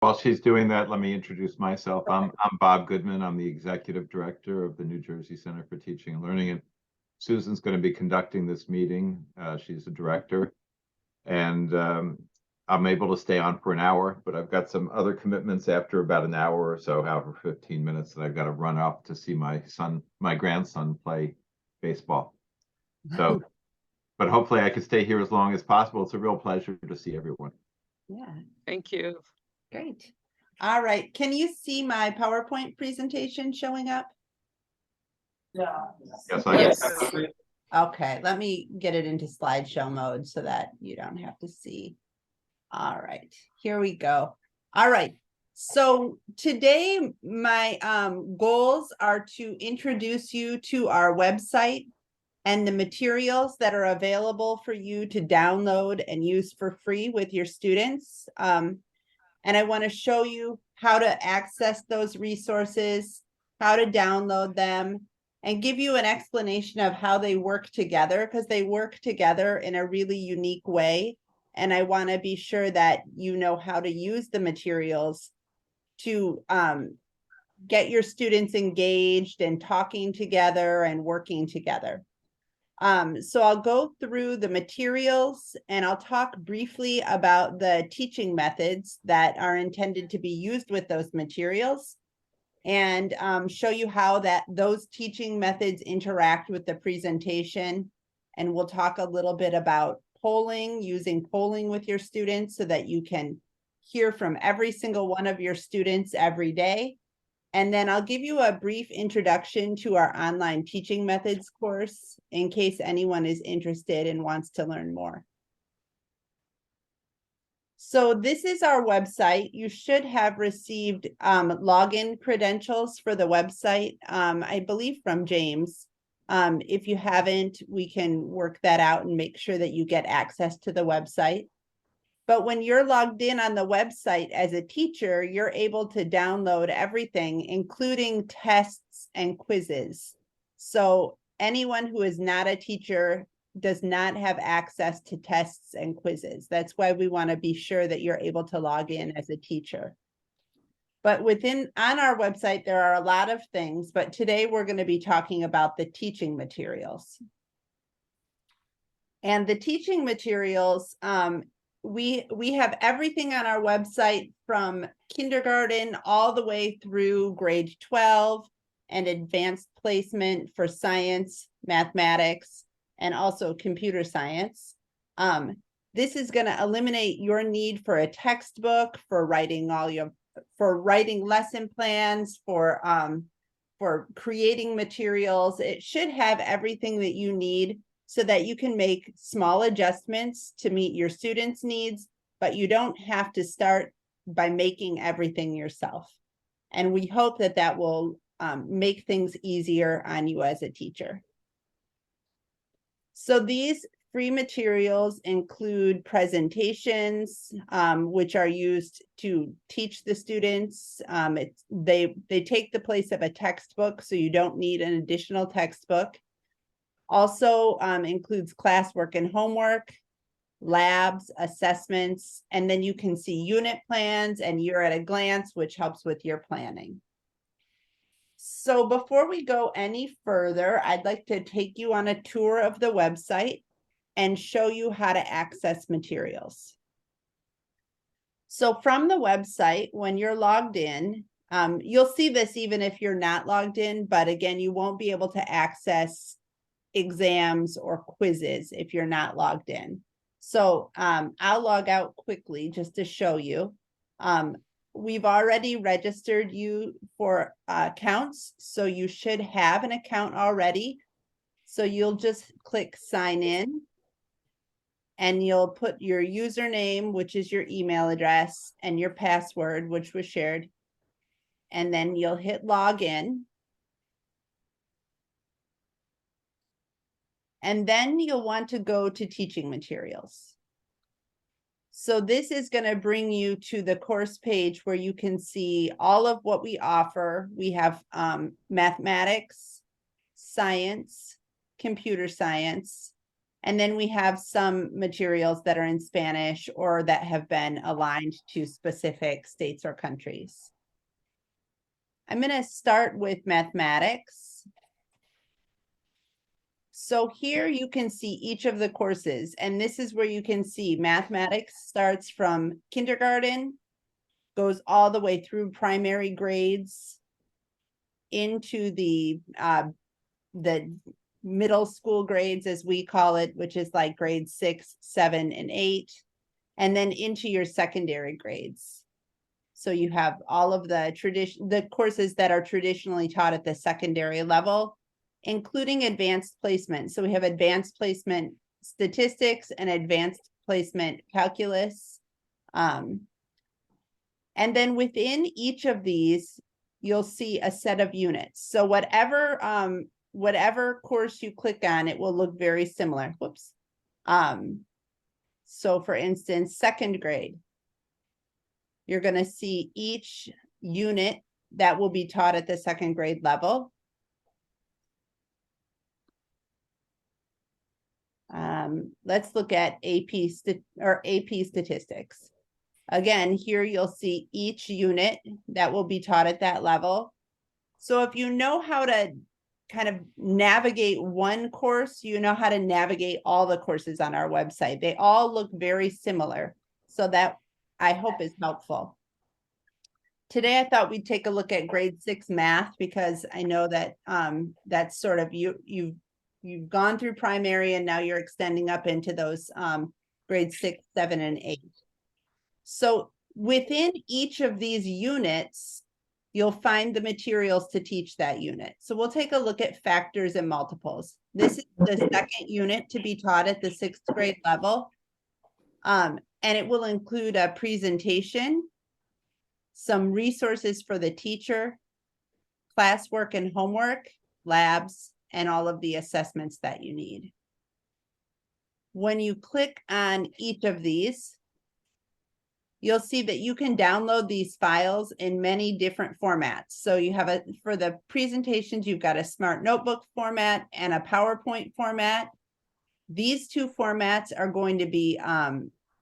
While she's doing that, let me introduce myself. I'm Bob Goodman. I'm the Executive Director of the New Jersey Center for Teaching and Learning. And Susan's going to be conducting this meeting. She's the director. And I'm able to stay on for an hour, but I've got some other commitments after about an hour or so, however, 15 minutes, that I've got to run up to see my grandson play baseball. So, but hopefully I can stay here as long as possible. It's a real pleasure to see everyone. Yeah, Thank you. great. All right, can you see my PowerPoint presentation showing up? Yes, I Yes. Okay, let me get it into slideshow mode so that you don't have to see. All right, here we go. All right, so today my goals are to introduce you to our website and the materials that are available for you to download and use for free with your students. And I want to show you how to access those resources, how to download them, and give you an explanation of how they work together, because they work together in a really unique way. And I want to be sure that you know how to use the materials to get your students engaged and talking together and working together. So I'll go through the materials and I'll talk briefly about the teaching methods that are intended to be used with those materials, and show you how those teaching methods interact with the presentation. And we'll talk a little bit about polling, using polling with your students so that you can hear from every single one of your students every day. And then I'll give you a brief introduction to our online teaching methods course in case anyone is interested and wants to learn more. So this is our website. You should have received login credentials for the website, I believe from James. If you haven't, we can work that out and make sure that you get access to the website. But when you're logged in on the website as a teacher, you're able to download everything, including tests and quizzes. So anyone who is not a teacher does not have access to tests and quizzes. That's why we want to be sure that you're able to log in as a teacher. But on our website, there are a lot of things, but today we're going to be talking about the teaching materials. And the teaching materials, we have everything on our website from kindergarten all the way through grade 12 and advanced placement for science, mathematics, and also computer science. This is going to eliminate your need for a textbook, for writing lesson plans, for creating materials. It should have everything that you need so that you can make small adjustments to meet your students' needs, but you don't have to start by making everything yourself. And we hope that that will make things easier on you as a teacher. So these free materials include presentations, which are used to teach the students. They take the place of a textbook, so you don't need an additional textbook. Also includes classwork and homework, labs, assessments, and then you can see unit plans and year at a glance, which helps with your planning. So before we go any further, I'd like to take you on a tour of the website and show you how to access materials. So from the website, when you're logged in, you'll see this even if you're not logged in, but again, you won't be able to access exams or quizzes if you're not logged in. So I'll log out quickly just to show you. We've already registered you for accounts, so you should have an account already. So you'll just click sign in and you'll put your username, which is your email address, and your password, which was shared. And then you'll hit login. And then you'll want to go to teaching materials. So this is going to bring you to the course page where you can see all of what we offer. We have mathematics, science, computer science, And then we have some materials that are in Spanish or that have been aligned to specific states or countries. I'm going to start with mathematics. So here you can see each of the courses, and this is where you can see mathematics starts from kindergarten, goes all the way through primary grades into the middle school grades, as we call it, which is like grades 6, 7, and 8, and then into your secondary grades. So you have all of the courses that are traditionally taught at the secondary level, including advanced placement. So we have advanced placement statistics and advanced placement calculus. And then within each of these, you'll see a set of units. So whatever course you click on, it will look very similar. Whoops. So for instance, second grade, you're going to see each unit that will be taught at the second grade level. Let's look at AP statistics. Again, here you'll see each unit that will be taught at that level. So if you know how to kind of navigate one course, you know how to navigate all the courses on our website. They all look very similar. So that I hope is helpful. Today, I thought we'd take a look at grade 6 math, because I know that that's sort of you've gone through primary and now you're extending up into those grades 6, 7, and 8. So within each of these units, you'll find the materials to teach that unit. So we'll take a look at factors and multiples. This is the second unit to be taught at the 6th grade level. And it will include a presentation, some resources for the teacher, classwork and homework, labs, and all of the assessments that you need. When you click on each of these, you'll see that you can download these files in many different formats. So you have for the presentations, you've got a Smart Notebook format and a PowerPoint format. These two formats are going to be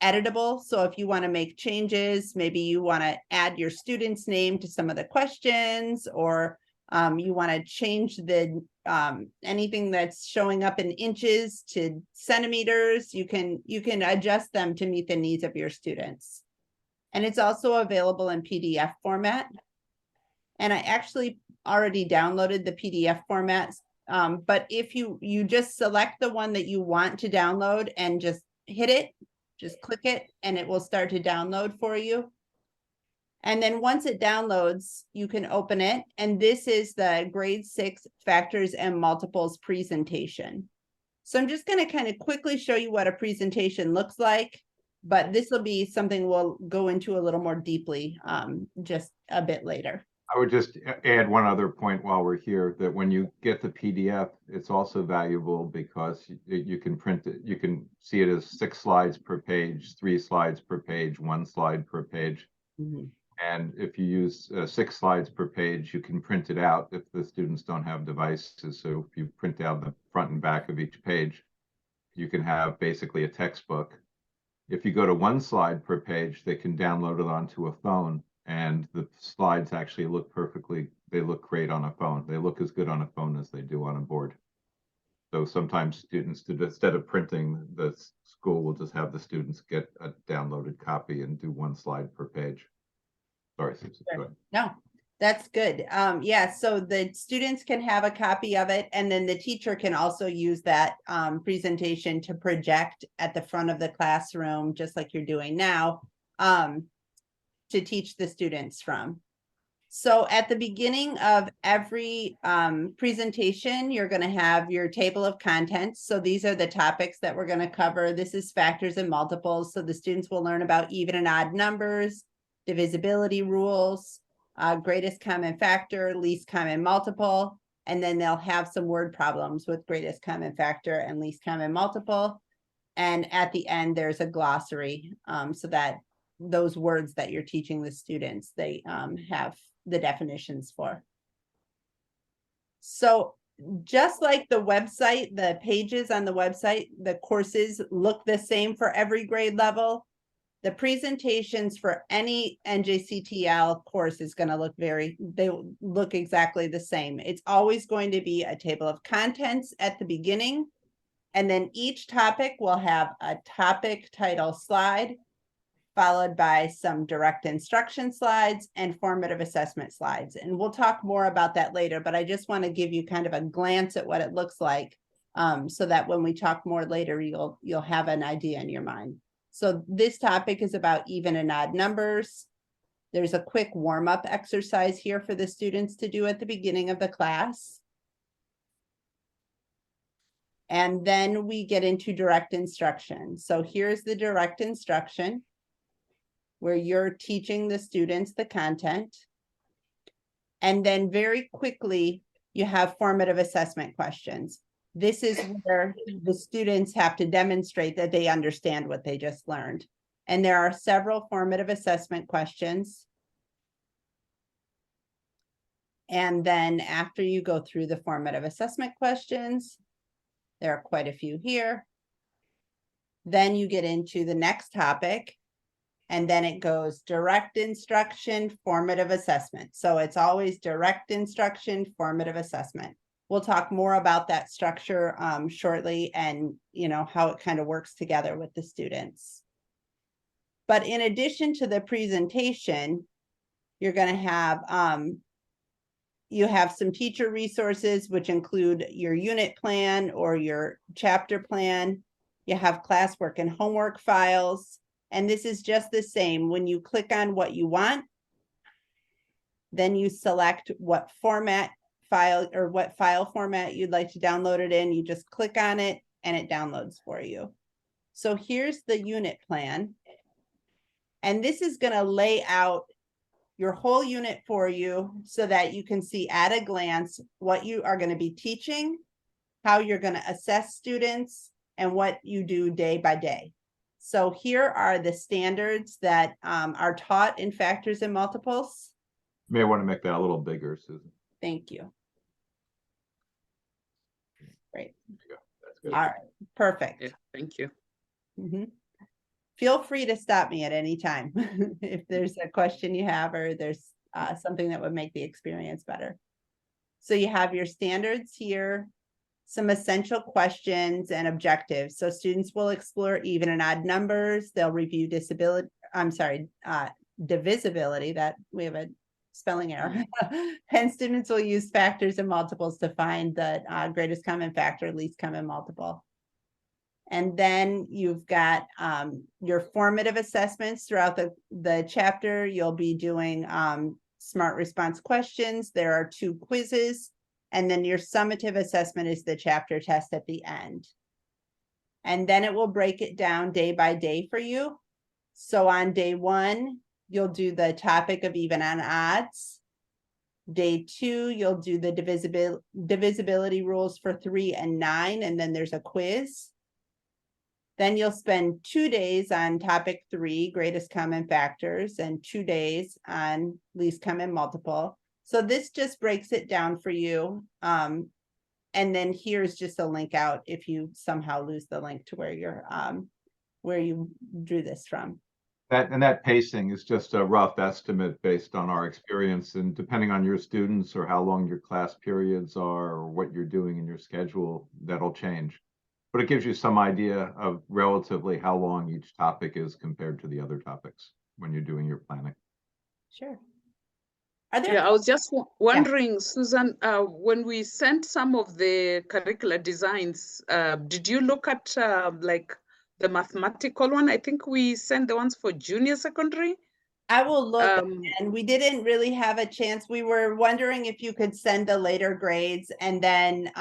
editable. So if you want to make changes, maybe you want to add your student's name to some of the questions, or you want to change the anything that's showing up in inches to centimeters, you can adjust them to meet the needs of your students. And it's also available in PDF format. And I actually already downloaded the PDF formats. But if you just select the one that you want to download and just hit it, just click it, and it will start to download for you. And then once it downloads, you can open it. And this is the grade 6 factors and multiples presentation. So I'm just going to kind of quickly show you what a presentation looks like, but this will be something we'll go into a little more deeply just a bit later. I would just add one other point while we're here, that when you get the PDF, it's also valuable because you can print it. You can see it as 6 slides per page, 3 slides per page, 1 slide per page. Mm-hmm. And if you use 6 slides per page, you can print it out if the students don't have devices. So if you print out the front and back of each page, you can have basically a textbook. If you go to 1 slide per page, they can download it onto a phone, and the slides actually look they look great on a phone. They look as good on a phone as they do on a board. So sometimes students, instead of printing, the school will just have the students get a downloaded copy and do 1 slide per page. Sorry, Susan, go ahead. No, that's good. Yeah, so the students can have a copy of it, and then the teacher can also use that presentation to project at the front of the classroom, just like you're doing now, to teach the students from. So at the beginning of every presentation, you're going to have your table of contents. So these are the topics that we're going to cover. This is factors and multiples. So the students will learn about even and odd numbers, divisibility rules, greatest common factor, least common multiple, and then they'll have some word problems with greatest common factor and least common multiple. And at the end, there's a glossary, so that those words that you're teaching the students, they have the definitions for. So just like the website, the pages on the website, the courses look the same for every grade level. The presentations for any NJCTL course is going to look they look exactly the same. It's always going to be a table of contents at the beginning, and then each topic will have a topic title slide, followed by some direct instruction slides and formative assessment slides. And we'll talk more about that later, but I just want to give you kind of a glance at what it looks like, so that when we talk more later, you'll have an idea in your mind. So this topic is about even and odd numbers. There's a quick warm-up exercise here for the students to do at the beginning of the class. And then we get into direct instruction. So here's the direct instruction, where you're teaching the students the content. And then very quickly, you have formative assessment questions. This is where the students have to demonstrate that they understand what they just learned. And there are several formative assessment questions. And then after you go through the formative assessment questions, there are quite a few here. Then you get into the next topic, and then it goes direct instruction, formative assessment. So it's always direct instruction, formative assessment. We'll talk more about that structure shortly, and how it kind of works together with the students. But in addition to the presentation, you're going to have you have some teacher resources, which include your unit plan or your chapter plan. You have classwork and homework files. And this is just the same. When you click on what you want, then you select what format file or what file format you'd like to download it in. You just click on it and it downloads for you. So here's the unit plan. And this is going to lay out your whole unit for you so that you can see at a glance what you are going to be teaching, how you're going to assess students, and what you do day by day. So here are the standards that are taught in factors and multiples. You may want to make that a little bigger, Susan. Thank you. Great. There you go. That's good. All right, perfect. Yeah, thank you. Feel free to stop me at any time if there's a question you have, or there's something that would make the experience better. So you have your standards here, some essential questions and objectives. So students will explore even and odd numbers. They'll review divisibility. That we have a spelling error. And students will use factors and multiples to find the greatest common factor, least common multiple. And then you've got your formative assessments throughout the chapter. You'll be doing smart response questions. There are 2 quizzes. And then your summative assessment is the chapter test at the end. And then it will break it down day by day for you. So on day 1, you'll do the topic of even and odds. Day 2, you'll do the divisibility rules for 3 and 9, and then there's a quiz. Then you'll spend 2 days on topic 3, greatest common factors, and 2 days on least common multiple. So this just breaks it down for you. And then here's just a link out if you somehow lose the link to where you drew this from. That pacing is just a rough estimate based on our experience, and depending on your students or how long your class periods are or what you're doing in your schedule, that'll change. But it gives you some idea of relatively how long each topic is compared to the other topics when you're doing your planning. Sure. Yeah, I was just wondering, Susan, when we sent some of the curricular designs, did you look at like the mathematical one? I think we sent the ones for junior secondary. I will look, and we didn't really have a chance. We were wondering if you could send the later grades, and then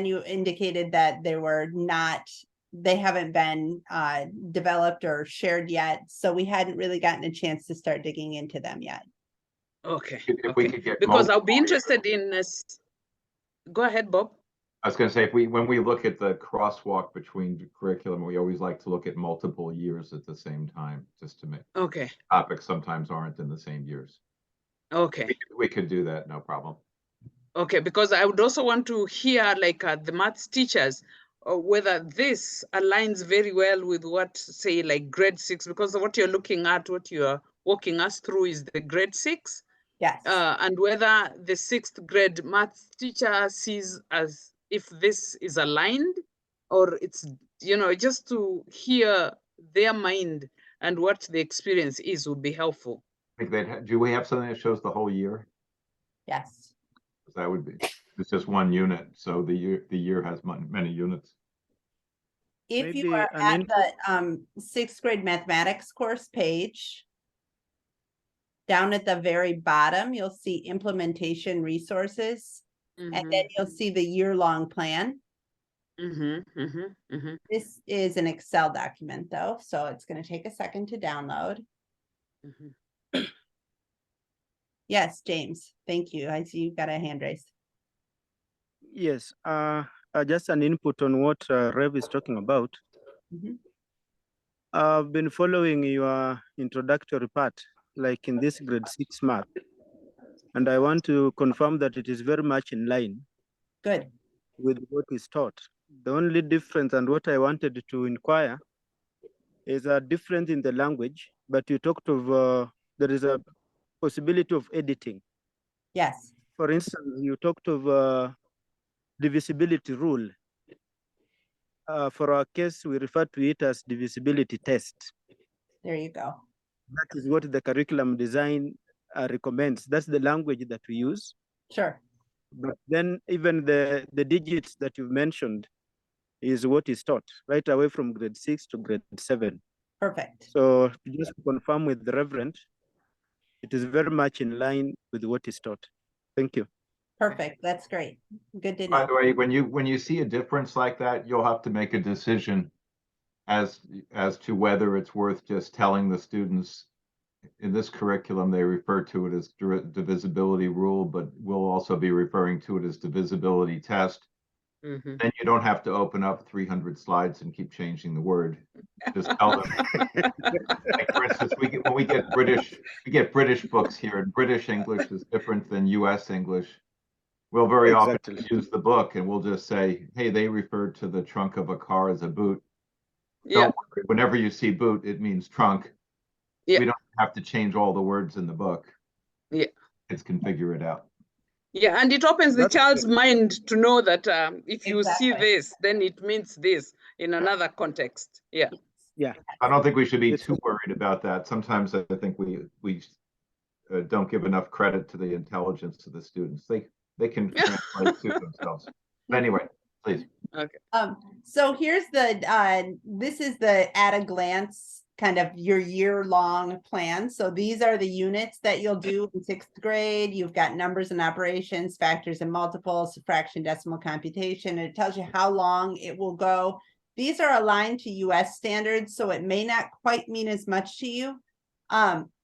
you indicated that they haven't been developed or shared yet. So we hadn't really gotten a chance to start digging into them yet. Okay. If we could get because I'll be interested in this. Go ahead, Bob. I was going to say, when we look at the crosswalk between the curriculum, we always like to look at multiple years at the same time, just to make topics sometimes aren't in the same years. Okay. We could do that, no problem. Okay, because I would also want to hear like the maths teachers, whether this aligns very well with what, say, like grade 6, because what you're looking at, what you're walking us through is the grade 6. Yes. And whether the 6th grade maths teacher sees as if this is aligned, or it's, you know, just to hear their mind and what the experience is would be helpful. Do we have something that shows the whole year? Yes. That would be, it's just one unit, so the year has many units. If you Maybe are an at the 6th grade mathematics course page, down at the very bottom, you'll see implementation resources, and then you'll see the year-long plan. This is an Excel document though, so it's going to take a second to download. Yes, James, thank you. I see you've got a hand raised. Yes, just an input on what Rev is talking about. I've been following your introductory part, like in this grade 6 math, and I want to confirm that it is very much in line. Good. With what is taught. The only difference, and what I wanted to inquire, is a difference in the language, but you talked of, there is a possibility of editing. Yes. For instance, you talked of divisibility rule. For our case, we refer to it as divisibility test. There you go. That is what the curriculum design recommends. That's the language that we use. Sure. But then even the digits that you've mentioned is what is taught right away from grade 6 to grade 7. Perfect. So just to confirm with the Reverend, it is very much in line with what is taught. Thank you. Perfect. That's great. Good to know. By the way, when you see a difference like that, you'll have to make a decision as to whether it's worth just telling the students. In this curriculum, they refer to it as divisibility rule, but we'll also be referring to it as divisibility test. Then you don't have to open up 300 slides and keep changing the word. Just tell them. Like for instance, when we get British books here, and British English is different than US English. We'll very often use the book and we'll just say, hey, they referred to the trunk of a car as a boot. Yeah. Don't worry, whenever you see boot, it means trunk. Yeah. We don't have to change all the words in the book. Yeah. It's configure it out. Yeah, and it opens the child's mind to know that if you see this, then it means this in another context. Yeah. Yeah. I don't think we should be too worried about that. Sometimes I think we don't give enough credit to the intelligence of the students. They can translate to themselves. But anyway, please. Okay. So here's the this is the at a glance kind of your year-long plan. So these are the units that you'll do in 6th grade. You've got numbers and operations, factors and multiples, subtraction, decimal computation, and it tells you how long it will go. These are aligned to US standards, so it may not quite mean as much to you.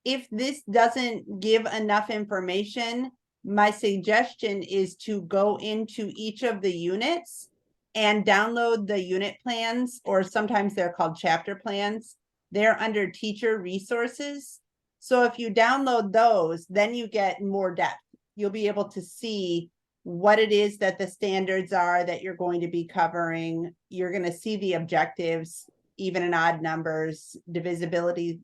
If this doesn't give enough information, my suggestion is to go into each of the units and download the unit plans, or sometimes they're called chapter plans. They're under teacher resources. So if you download those, then you get more depth. You'll be able to see what it is that the standards are that you're going to be covering. You're going to see the objectives, even in odd numbers, divisibility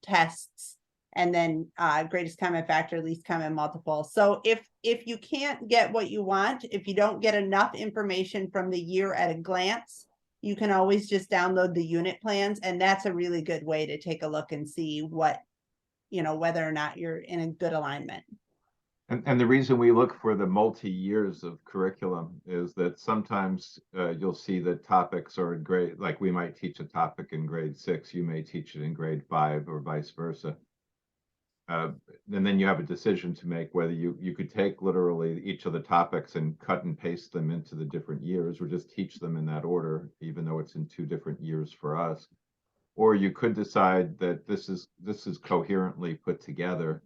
tests, and then greatest common factor, least common multiple. So if you can't get what you want, if you don't get enough information from the year at a glance, you can always just download the unit plans, and that's a really good way to take a look and see what, you know, whether or not you're in a good alignment. And the reason we look for the multi-years of curriculum is that sometimes you'll see that topics are in grade, like we might teach a topic in grade 6, you may teach it in grade 5 or vice versa. And then you have a decision to make whether you could take literally each of the topics and cut and paste them into the different years, or just teach them in that order, even though it's in 2 different years for us. Or you could decide that this is coherently put together,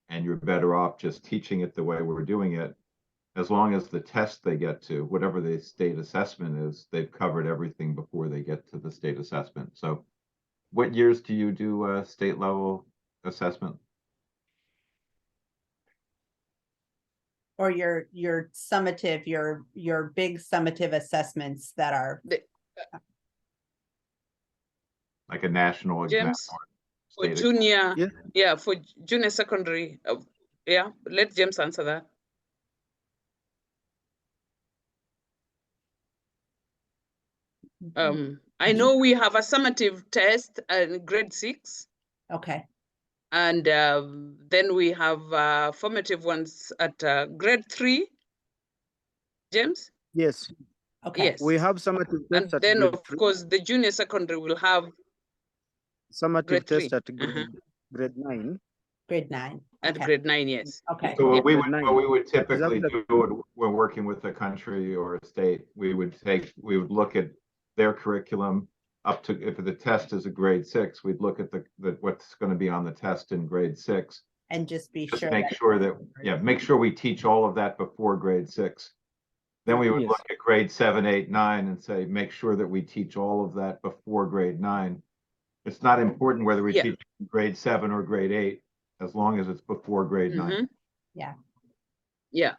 and you're better off just teaching it the way we're doing it. As long as the test they get to, whatever the state assessment is, they've covered everything before they get to the state assessment. So what years do you do state level assessment? or your summative, your big summative assessments that are like a national exam. James, for state junior, Yeah. yeah, for junior secondary. Yeah, let James answer that. I know we have a summative test in grade 6. Okay. And then we have formative ones at grade 3. James? Yes. Okay. Yes. We have summative And tests at then, grade of 3. course, the junior secondary will have Summative grade test 3. at grade 9. Grade 9. At Okay. grade 9, yes. Okay. So what we Grade would, 9. what we would typically Exactly. do when we're working with a country or a state, we would look at their curriculum up to, if the test is a grade 6, we'd look at the what's going to be on the test in grade 6. And just be Just sure. make sure that, yeah, make sure we teach all of that before grade 6. Then we would Yes. look at grade 7, 8, 9 and say, make sure that we teach all of that before grade 9. It's not important whether we teach grade 7 or grade 8, as long as it's before grade 9. Yeah. Yeah.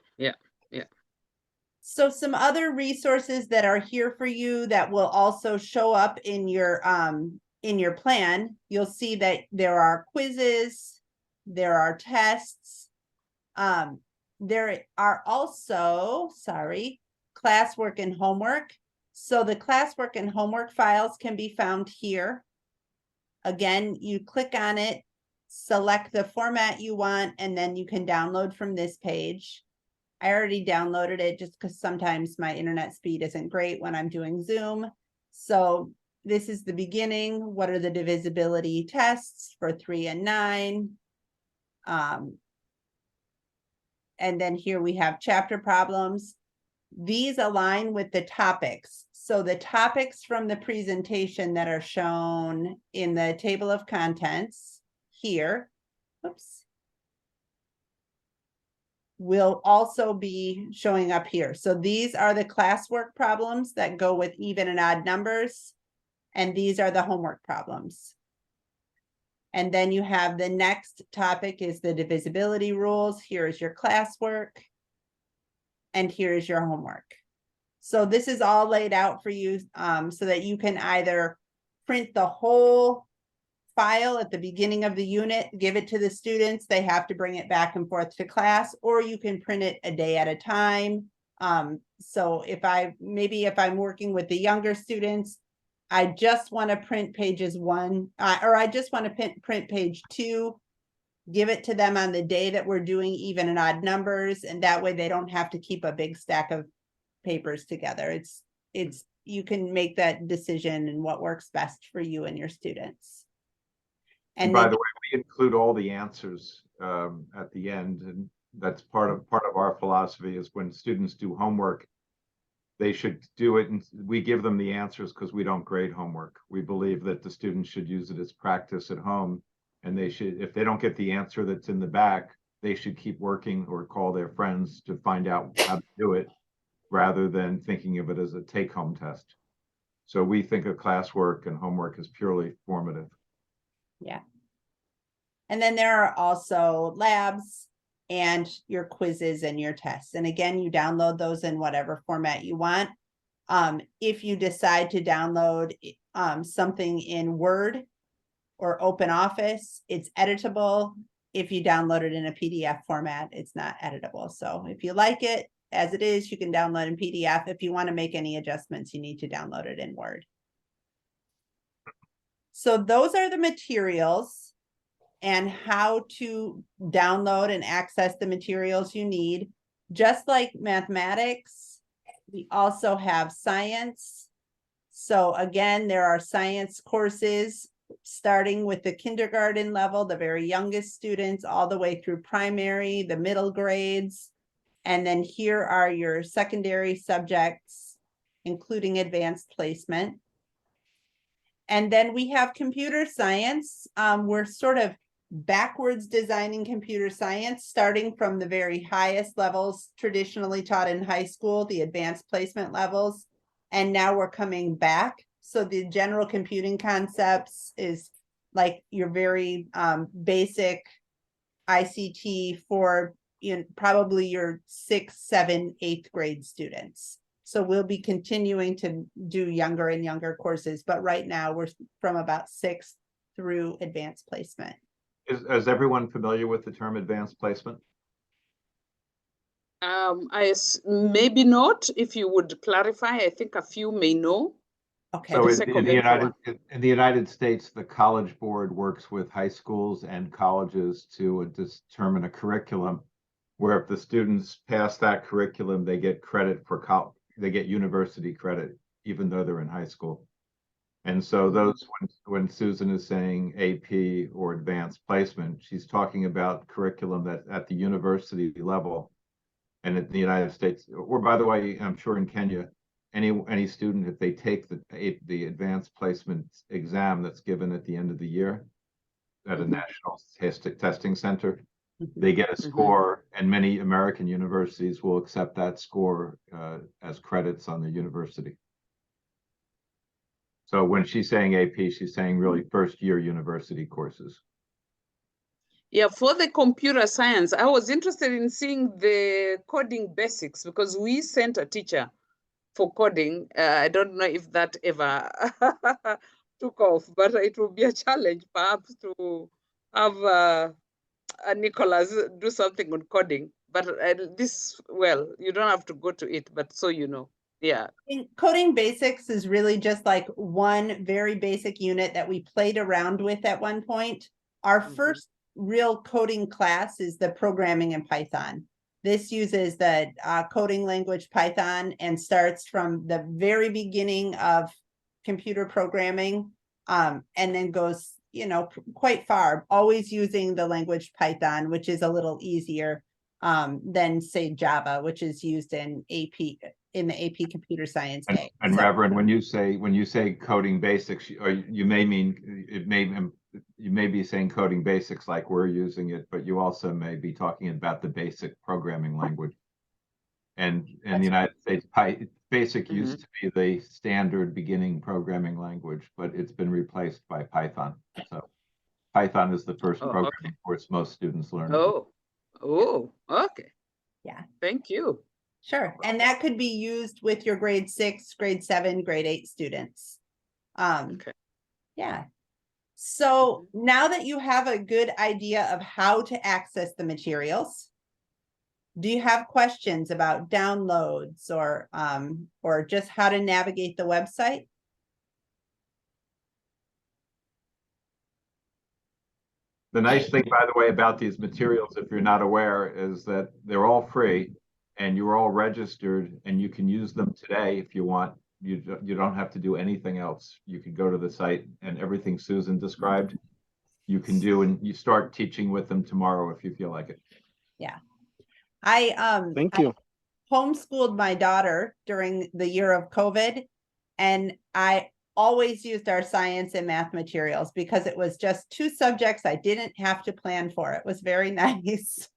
So some other resources that are here for you that will also show up in your plan, you'll see that there are quizzes, there are tests. There are also, classwork and homework. So the classwork and homework files can be found here. Again, you click on it, select the format you want, and then you can download from this page. I already downloaded it just because sometimes my internet speed isn't great when I'm doing Zoom. So this is the beginning. What are the divisibility tests for 3 and 9? And then here we have chapter problems. These align with the topics. So the topics from the presentation that are shown in the table of contents here, will also be showing up here. So these are the classwork problems that go with even and odd numbers. And these are the homework problems. And then you have the next topic is the divisibility rules. Here is your classwork. And here is your homework. So this is all laid out for you so that you can either print the whole file at the beginning of the unit, give it to the students, they have to bring it back and forth to class, or you can print it a day at a time. So if I'm working with the younger students, I just want to print pages 1, or I just want to print page 2, give it to them on the day that we're doing even and odd numbers, and that way they don't have to keep a big stack of papers together. You can make that decision and what works best for you and your students. And by the way, we include all the answers at the end, and that's part of our philosophy is when students do homework, they should do it, and we give them the answers because we don't grade homework. We believe that the students should use it as practice at home, and they should, if they don't get the answer that's in the back, they should keep working or call their friends to find out how to do it, rather than thinking of it as a take-home test. So we think of classwork and homework as purely formative. Yeah. And then there are also labs and your quizzes and your tests. And again, you download those in whatever format you want. If you decide to download something in Word or OpenOffice, it's editable. If you download it in a PDF format, it's not editable. So if you like it as it is, you can download in PDF. If you want to make any adjustments, you need to download it in Word. So those are the materials and how to download and access the materials you need. Just like mathematics, we also have science. So again, there are science courses starting with the kindergarten level, the very youngest students, all the way through primary, the middle grades. And then here are your secondary subjects, including advanced placement. And then we have computer science. We're sort of backwards designing computer science, starting from the very highest levels traditionally taught in high school, the advanced placement levels. And now we're coming back. So the general computing concepts is like your very basic ICT for probably your 6th, 7th, 8th grade students. So we'll be continuing to do younger and younger courses, but right now we're from about 6th through advanced placement. Is everyone familiar with the term advanced placement? Maybe not. If you would clarify, I think a few may know. Okay. So in the United States, the College Board works with high schools and colleges to determine a curriculum where if the students pass that curriculum, they get credit for they get university credit, even though they're in high school. And so those, when Susan is saying AP or advanced placement, she's talking about curriculum that at the university level. And in the United States, or by the way, I'm sure in Kenya, any student, if they take the advanced placement exam that's given at the end of the year at a national testing center, they get a score, and many American universities will accept that score as credits on the university. So when she's saying AP, she's saying really first year university courses. Yeah, for the computer science, I was interested in seeing the coding basics because we sent a teacher for coding. I don't know if that ever took off, but it will be a challenge perhaps to have Nicholas do something on coding. But well, you don't have to go to it, but so you know. Yeah. Coding basics is really just like one very basic unit that we played around with at one point. Our first real coding class is the programming in Python. This uses the coding language Python and starts from the very beginning of computer programming and then goes, quite far, always using the language Python, which is a little easier than say Java, which is used in the AP computer science. And so, Reverend, when you say coding basics, you may be saying coding basics like we're using it, but you also may be talking about the basic programming language. And in the United States, BASIC used to be the standard beginning programming language, but it's been replaced by Python. So Python is the first programming course most students learn. Okay. Yeah. Thank you. Sure. And that could be used with your grade 6, grade 7, grade 8 students. Okay. Yeah. So now that you have a good idea of how to access the materials, do you have questions about downloads or just how to navigate the website? The nice thing, by the way, about these materials, if you're not aware, is that they're all free and you're all registered and you can use them today if you want. You don't have to do anything else. You can go to the site and everything Susan described, you can do, and you start teaching with them tomorrow if you feel like it. Yeah. Thank you. I homeschooled my daughter during the year of COVID, and I always used our science and math materials because it was just 2 subjects I didn't have to plan for. It was very nice.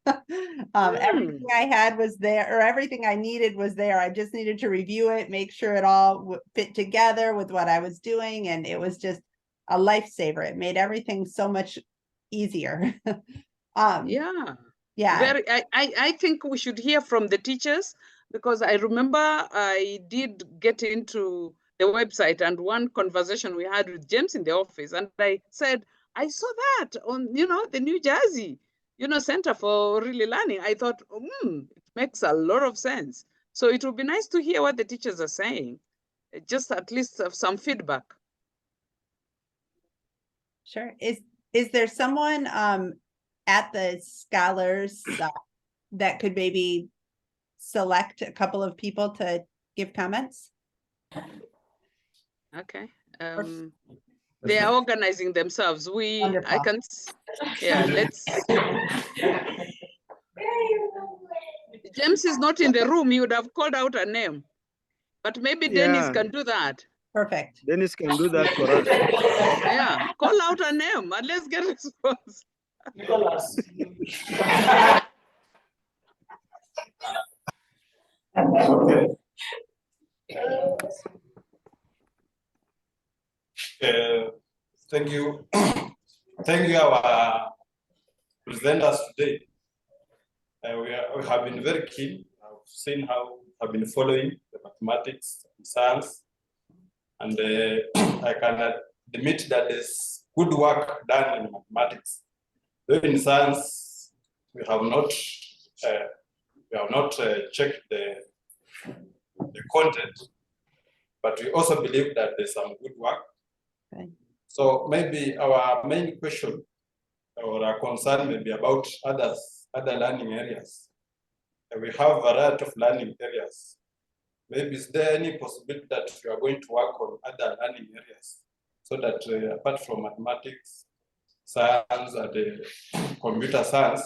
Everything I had was there, or everything I needed was there. I just needed to review it, make sure it all fit together with what I was doing, and it was just a lifesaver. It made everything so much easier. Yeah. I think we should hear from the teachers, because I remember I did get into the website, and one conversation we had with James in the office, and I said, I saw that on, the New Jersey, Center for Really Learning. I thought, it makes a lot of sense. So it would be nice to hear what the teachers are saying, just at least have some feedback. Sure. Is there someone at the scholars that could maybe select a couple of people to give comments? Okay. They are organizing themselves. I can, yeah, let's. James is not in the room. He would have called out a name, but maybe Dennis can do that. Perfect. Dennis can do that for us. Yeah, call out a name and let's get a response. Nicholas. Okay. Thank you. Thank you, our presenters today. we have been very keen. I've seen how I've been following the mathematics and science, and I can admit that there's good work done in mathematics. Though in science, we have not checked the content, but we also believe that there's some good work. Okay. So maybe our main question or our concern may be about other learning areas. We have a variety of learning areas. Maybe is there any possibility that we are going to work on other learning areas so that apart from mathematics, science, and computer science,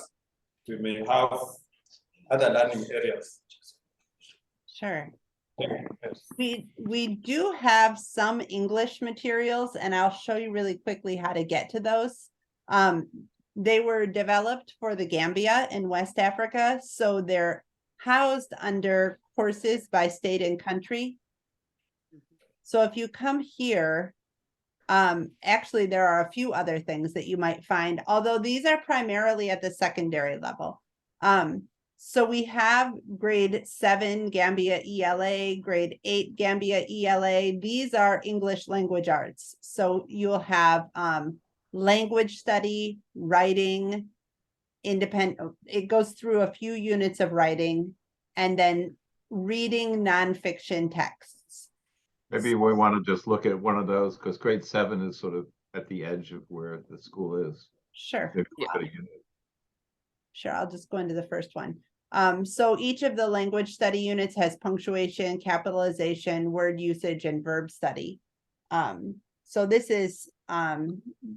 we may have other learning areas? Sure. Yes. We do have some English materials, and I'll show you really quickly how to get to those. They were developed for the Gambia in West Africa, so they're housed under courses by state and country. So if you come here, actually there are a few other things that you might find, although these are primarily at the secondary level. So we have grade 7 Gambia ELA, grade 8 Gambia ELA. These are English language arts. So you'll have language study, writing, independent. It goes through a few units of writing, and then reading nonfiction texts. Maybe we want to just look at one of those because grade 7 is sort of at the edge of where the school is. Sure. Maybe look at a unit. Sure, I'll just go into the first one. So each of the language study units has punctuation, capitalization, word usage, and verb study. So this is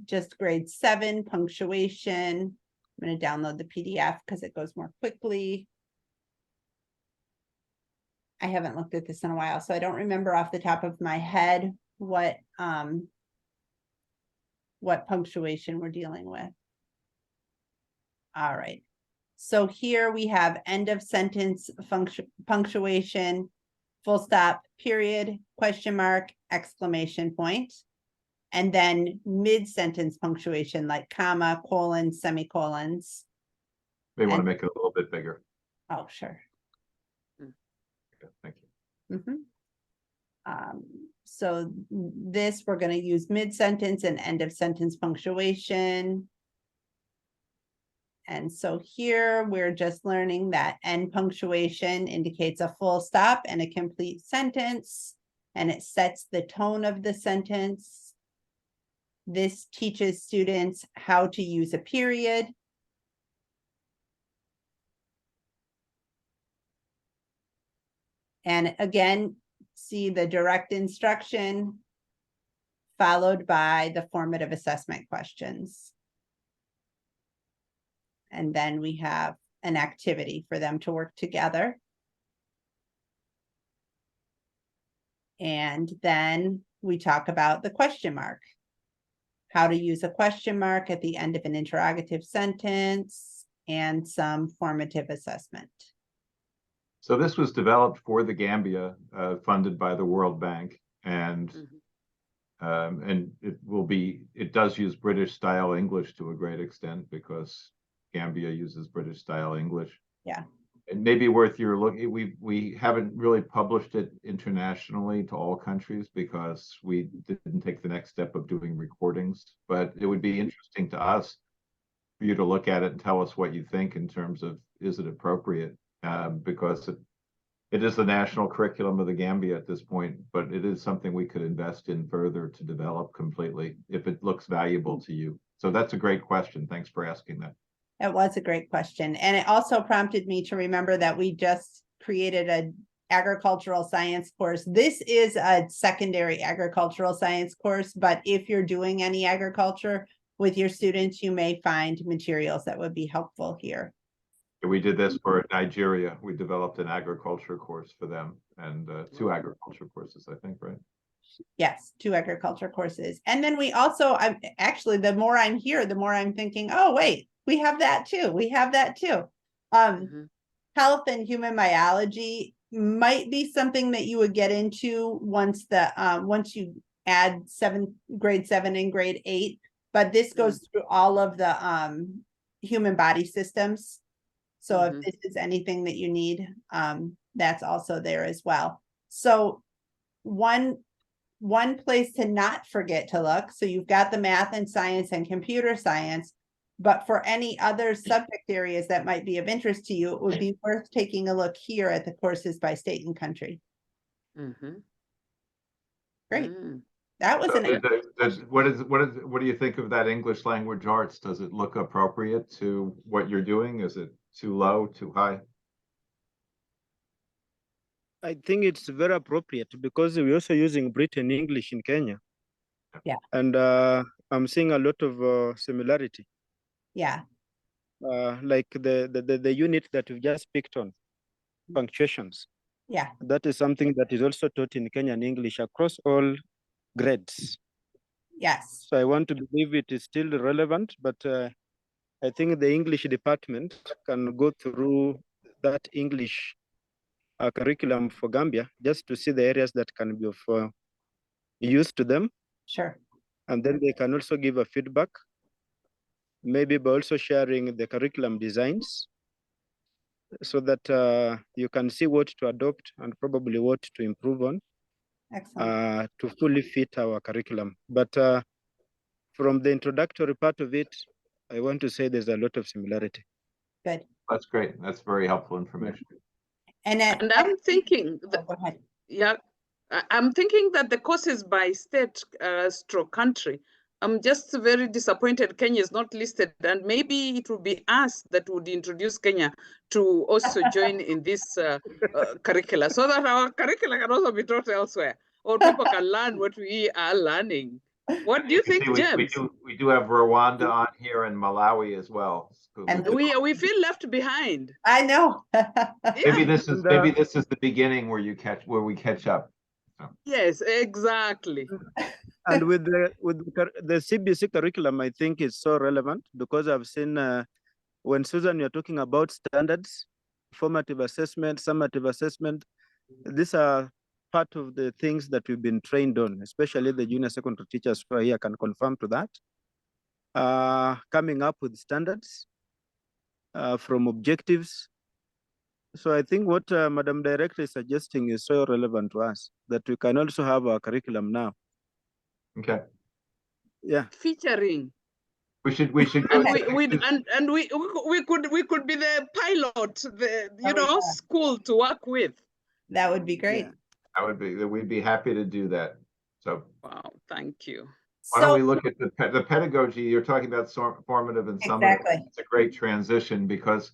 just grade 7 punctuation. I'm going to download the PDF because it goes more quickly. I haven't looked at this in a while, so I don't remember off the top of my head what punctuation we're dealing with. All right. So here we have end of sentence punctuation, full stop, period, question mark, exclamation point, and then mid-sentence punctuation like comma, colon, semicolons. May want to make it a little bit bigger. Oh, sure. Okay, thank you. So this, we're going to use mid-sentence and end of sentence punctuation. And so here we're just learning that end punctuation indicates a full stop and a complete sentence, and it sets the tone of the sentence. This teaches students how to use a period. And again, see the direct instruction followed by the formative assessment questions. And then we have an activity for them to work together. And then we talk about the question mark. How to use a question mark at the end of an interrogative sentence and some formative assessment. So this was developed for the Gambia, funded by the World Bank, and it does use British style English to a great extent because Gambia uses British style English. Yeah. It may be worth your look. We haven't really published it internationally to all countries because we didn't take the next step of doing recordings, but it would be interesting to us for you to look at it and tell us what you think in terms of, is it appropriate? Because it is the national curriculum of the Gambia at this point, but it is something we could invest in further to develop completely if it looks valuable to you. So that's a great question. Thanks for asking that. That was a great question. And it also prompted me to remember that we just created an agricultural science course. This is a secondary agricultural science course, but if you're doing any agriculture with your students, you may find materials that would be helpful here. We did this for Nigeria. We developed an agriculture course for them and 2 agriculture courses, I think, right? Yes, 2 agriculture courses. And then we also, actually, the more I'm here, the more I'm thinking, oh, wait, we have that too. We have that too. Health and human biology might be something that you would get into once you add grade 7 and grade 8, but this goes through all of the human body systems. So if this is anything that you need, that's also there as well. So one place to not forget to look, so you've got the math and science and computer science, but for any other subject areas that might be of interest to you, it would be worth taking a look here at the courses by state and country. Great. That was What do you think of that English language arts? Does it look appropriate to what you're doing? Is it too low, too high? I think it's very appropriate because we're also using Britain English in Kenya. Yeah. And I'm seeing a lot of similarity. Yeah. Like the unit that we've just picked on, punctuations. Yeah. That is something that is also taught in Kenyan English across all grades. Yes. So I want to believe it is still relevant, but I think the English department can go through that English curriculum for Gambia just to see the areas that can be of use to them. Sure. And then they can also give a feedback, maybe by also sharing the curriculum designs so that you can see what to adopt and probably what to improve on. Excellent. To fully fit our curriculum. But from the introductory part of it, I want to say there's a lot of similarity. Good. That's great. That's very helpful information. And I'm thinking, go ahead. Yeah, I'm thinking that the courses by state stroke country, I'm just very disappointed Kenya is not listed, and maybe it would be us that would introduce Kenya to also join in this curricula, so that our curricula can also be taught elsewhere, or people can learn what we are learning. What do you think, James? We do have Rwanda on here and Malawi as well. And we feel left behind. I know. Maybe this is the beginning where we catch up. So. Yes, exactly. And with the CBC curriculum, I think is so relevant because I've seen when Susan, you're talking about standards, formative assessment, summative assessment, these are part of the things that we've been trained on, especially the junior secondary teachers who are here can confirm to that. Coming up with standards from objectives. So I think what Madam Director is suggesting is so relevant to us that we can also have our curriculum now. Okay. Yeah. Featuring. We should go and we could be the pilot, the school to work with. That would be great. Yeah. We'd be happy to do that. So wow, thank you. Why don't we look at the pedagogy? You're talking about formative and summative. Exactly. It's a great transition because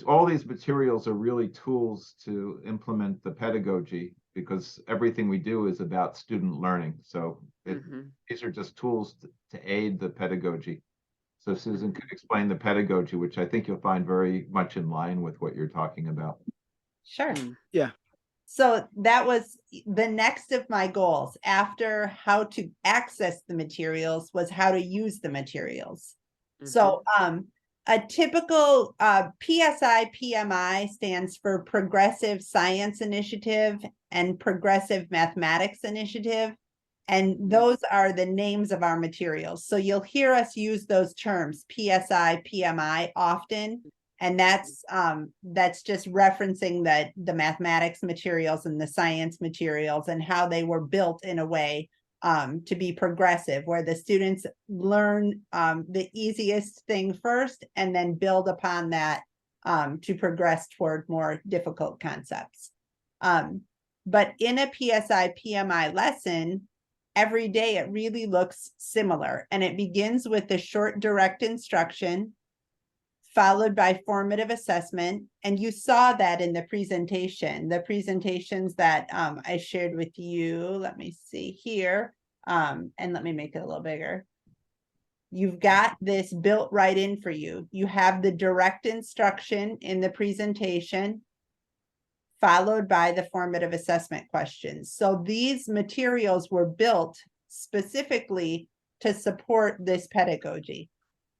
all these materials are really tools to implement the pedagogy, because everything we do is about student learning. So these are just tools to aid the pedagogy. So Susan could explain the pedagogy, which I think you'll find very much in line with what you're talking about. Sure. Yeah. So that was the next of my goals after how to access the materials was how to use the materials. So a typical PSI-PMI stands for Progressive Science Initiative and Progressive Mathematics Initiative. And those are the names of our materials. So you'll hear us use those terms, PSI-PMI, often. And that's just referencing the mathematics materials and the science materials and how they were built in a way to be progressive, where the students learn the easiest thing first and then build upon that to progress toward more difficult concepts. But in a PSI-PMI lesson, every day it really looks similar, and it begins with the short direct instruction, followed by formative assessment. And you saw that in the presentations that I shared with you. Let me see here. And let me make it a little bigger. You've got this built right in for you. You have the direct instruction in the presentation, followed by the formative assessment questions. So these materials were built specifically to support this pedagogy.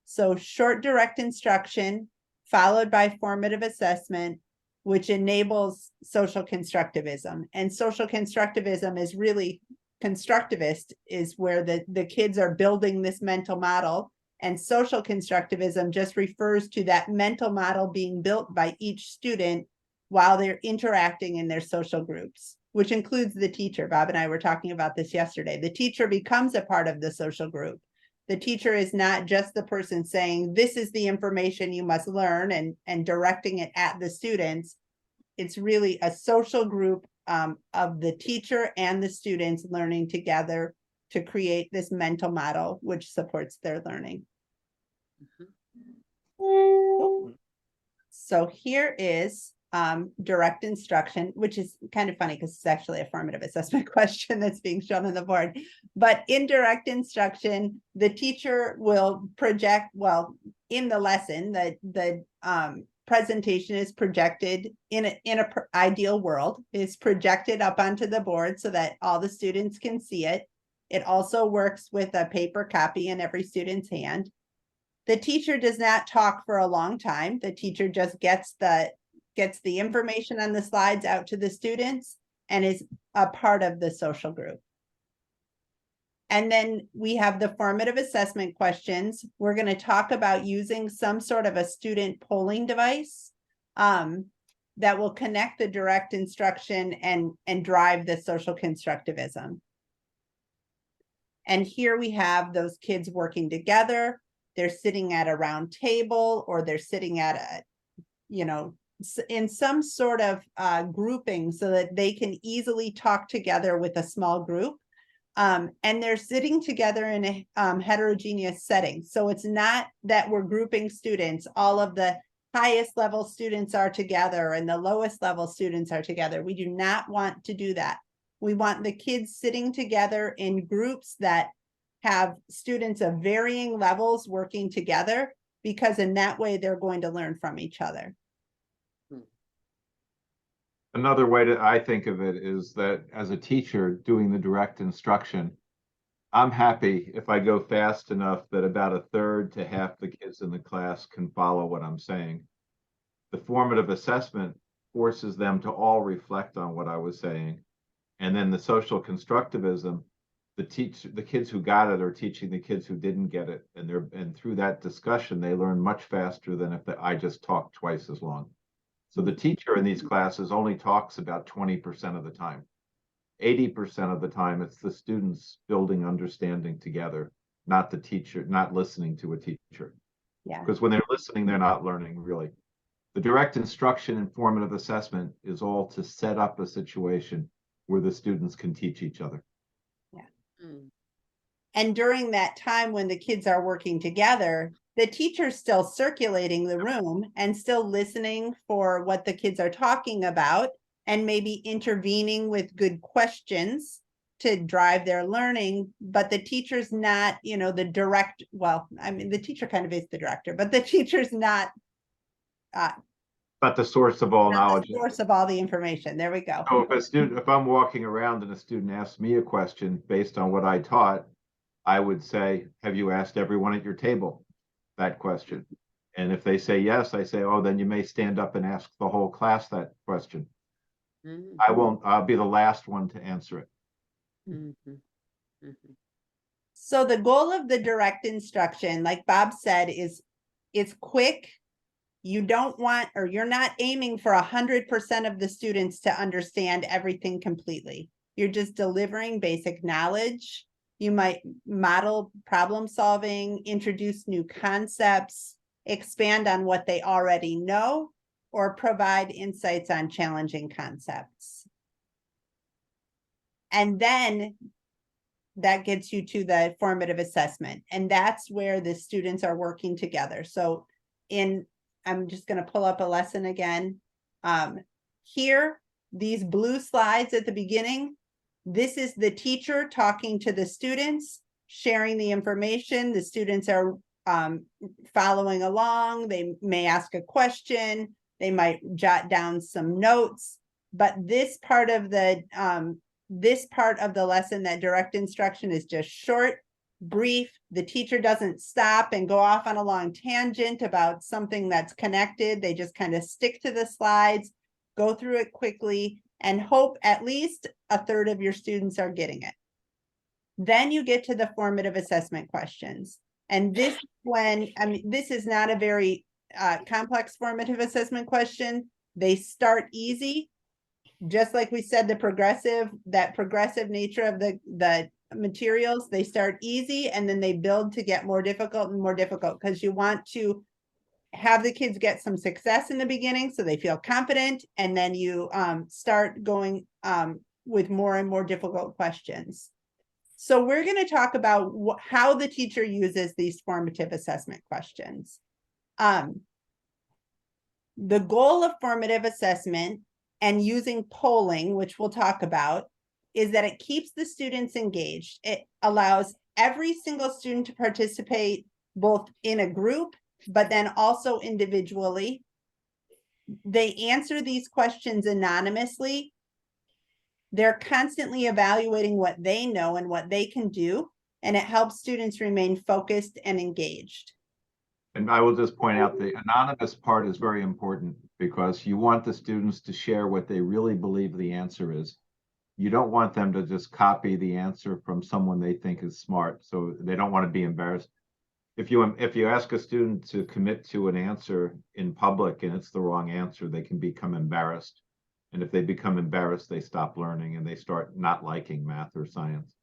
So short direct instruction, followed by formative assessment, which enables social constructivism. And social constructivism is really constructivist, is where the kids are building this mental model And social constructivism just refers to that mental model being built by each student while they're interacting in their social groups, which includes the teacher. Bob and I were talking about this yesterday. The teacher becomes a part of the social group. The teacher is not just the person saying, this is the information you must learn and directing it at the students. It's really a social group of the teacher and the students learning together to create this mental model, which supports their learning. So here is direct instruction, which is kind of funny because it's actually a formative assessment question that's being shown on the board. But in direct instruction, the teacher will project, well, in the lesson, the presentation is projected in an ideal world, is projected up onto the board so that all the students can see it. It also works with a paper copy in every student's hand. The teacher does not talk for a long time. The teacher just gets the information on the slides out to the students and is a part of the social group. And then we have the formative assessment questions. We're going to talk about using some sort of a student polling device that will connect the direct instruction and drive the social constructivism. And here we have those kids working together. They're sitting at a round table, or they're sitting at a, you know, in some sort of grouping so that they can easily talk together with a small group. And they're sitting together in a heterogeneous setting. So it's not that we're grouping students. All of the highest level students are together and the lowest level students are together. We do not want to do that. We want the kids sitting together in groups that have students of varying levels working together, because in that way they're going to learn from each other. Another way that I think of it is that as a teacher doing the direct instruction, I'm happy if I go fast enough that about a third to half the kids in the class can follow what I'm saying. The formative assessment forces them to all reflect on what I was saying. And then the social constructivism, the kids who got it are teaching the kids who didn't get it. And through that discussion, they learn much faster than if I just talked twice as long. So the teacher in these classes only talks about 20% of the time. 80% of the time, it's the students building understanding together, not the teacher, not listening to a teacher. Yeah. Because when they're listening, they're not learning really. The direct instruction and formative assessment is all to set up a situation where the students can teach each other. Yeah. And during that time when the kids are working together, the teacher's still circulating the room and still listening for what the kids are talking about, and maybe intervening with good questions to drive their learning. But the teacher's not, you know, the direct, well, I mean, the teacher kind of is the director, but the teacher's not but the source of all knowledge. The source of all the information. There we go. So if I'm walking around and a student asks me a question based on what I taught, I would say, have you asked everyone at your table that question? And if they say yes, I say, oh, then you may stand up and ask the whole class that question. I'll be the last one to answer it. So the goal of the direct instruction, like Bob said, is it's quick. You don't want, or you're not aiming for 100% of the students to understand everything completely. You're just delivering basic knowledge. You might model problem solving, introduce new concepts, expand on what they already know, or provide insights on challenging concepts. And then that gets you to the formative assessment. And that's where the students are working together. So I'm just going to pull up a lesson again. Here, these blue slides at the beginning, this is the teacher talking to the students, sharing the information. The students are following along. They may ask a question. They might jot down some notes. But this part of the lesson, that direct instruction, is just short, brief. The teacher doesn't stop and go off on a long tangent about something that's connected. They just kind of stick to the slides, go through it quickly, and hope at least a third of your students are getting it. Then you get to the formative assessment questions. And this this is not a very complex formative assessment question. They start easy, just like we said, that progressive nature of the materials, they start easy and then they build to get more difficult and more difficult, because you want to have the kids get some success in the beginning so they feel confident, and then you start going with more and more difficult questions. So we're going to talk about how the teacher uses these formative assessment questions. The goal of formative assessment and using polling, which we'll talk about, is that it keeps the students engaged. It allows every single student to participate both in a group, but then also individually. They answer these questions anonymously. They're constantly evaluating what they know and what they can do, and it helps students remain focused and engaged. And I will just point out the anonymous part is very important, because you want the students to share what they really believe the answer is. You don't want them to just copy the answer from someone they think is smart, so they don't want to be embarrassed. If you ask a student to commit to an answer in public and it's the wrong answer, they can become embarrassed. And if they become embarrassed, they stop learning and they start not liking math or science.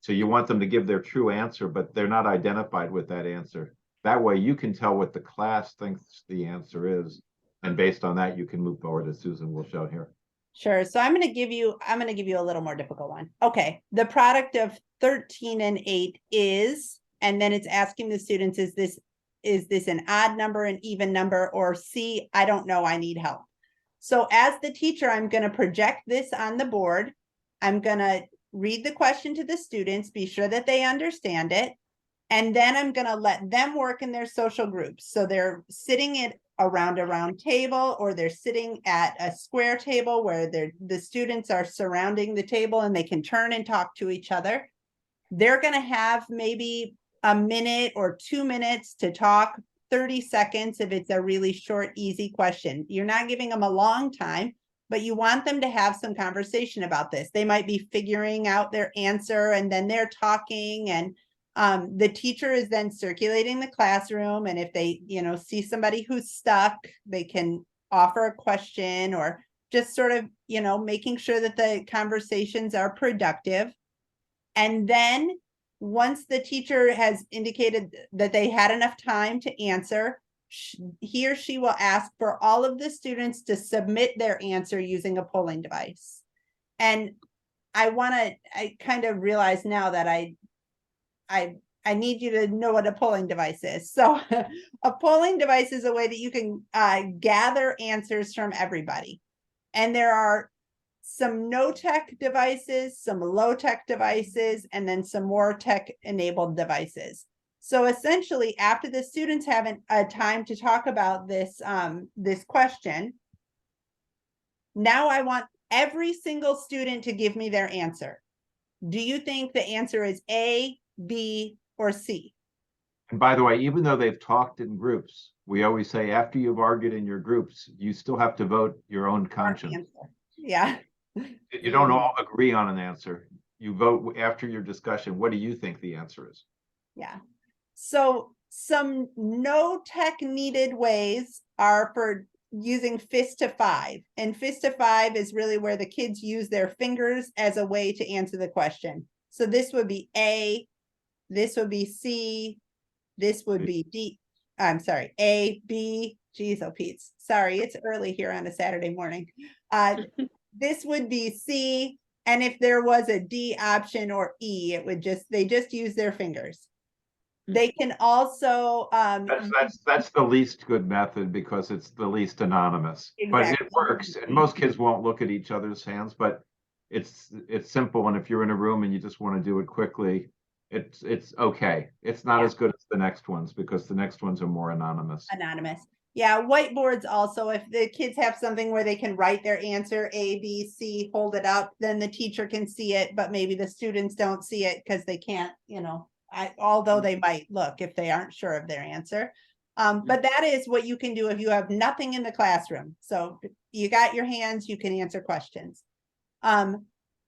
So you want them to give their true answer, but they're not identified with that answer. That way you can tell what the class thinks the answer is. And based on that, you can move forward, as Susan will show here. Sure. So I'm going to give you a little more difficult one. Okay. The product of 13 and 8 is, and then it's asking the students, is this an odd number, an even number, or C, I don't know, I need help. So as the teacher, I'm going to project this on the board. I'm going to read the question to the students, be sure that they understand it. And then I'm going to let them work in their social groups. So they're sitting around a round table, or they're sitting at a square table where the students are surrounding the table and they can turn and talk to each other. They're going to have maybe a minute or 2 minutes to talk, 30 seconds if it's a really short, easy question. You're not giving them a long time, but you want them to have some conversation about this. They might be figuring out their answer and then they're talking, and the teacher is then circulating the classroom. And if they, see somebody who's stuck, they can offer a question, or just sort of, making sure that the conversations are productive. And then once the teacher has indicated that they had enough time to answer, he or she will ask for all of the students to submit their answer using a polling device. And I kind of realize now that I need you to know what a polling device is. So a polling device is a way that you can gather answers from everybody. And there are some no-tech devices, some low-tech devices, and then some more tech-enabled devices. So essentially, after the students have a time to talk about this question, now I want every single student to give me their answer. Do you think the answer is A, B, or C? And by the way, even though they've talked in groups, we always say after you've argued in your groups, you still have to vote your own conscience. Yeah. You don't all agree on an answer. You vote after your discussion. What do you think the answer is? Yeah. So some no tech needed ways are for using fist to 5. And fist to 5 is really where the kids use their fingers as a way to answer the question. So this would be A, this would be C, this would be D. I'm sorry, A, B, geez, oh Pete's. Sorry, it's early here on a Saturday morning. This would be C, and if there was a D option or E, it would they just use their fingers. They can also that's the least good method because it's the least anonymous. Exactly. But it works, and most kids won't look at each other's hands, but it's simple. And if you're in a room and you just want to do it quickly, it's okay. It's not as good as the next ones because the next ones are more anonymous. Yeah, whiteboards also, if the kids have something where they can write their answer, A, B, C, hold it up, then the teacher can see it, but maybe the students don't see it because they can't, although they might look if they aren't sure of their answer. But that is what you can do if you have nothing in the classroom. So you got your hands, you can answer questions.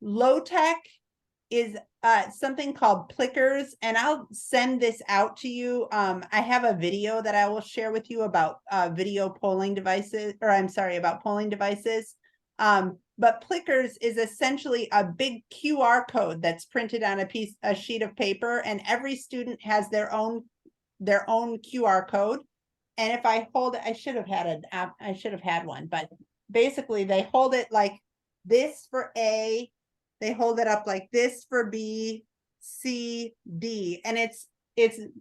Low tech is something called Plickers, and I'll send this out to you. I have a video that I will share with you about video polling devices, or I'm sorry, about polling devices. But Plickers is essentially a big QR code that's printed on a sheet of paper, and every student has their own QR code. And if I hold it, I should have had one, but basically they hold it like this for A, they hold it up like this for B, C, D, and it's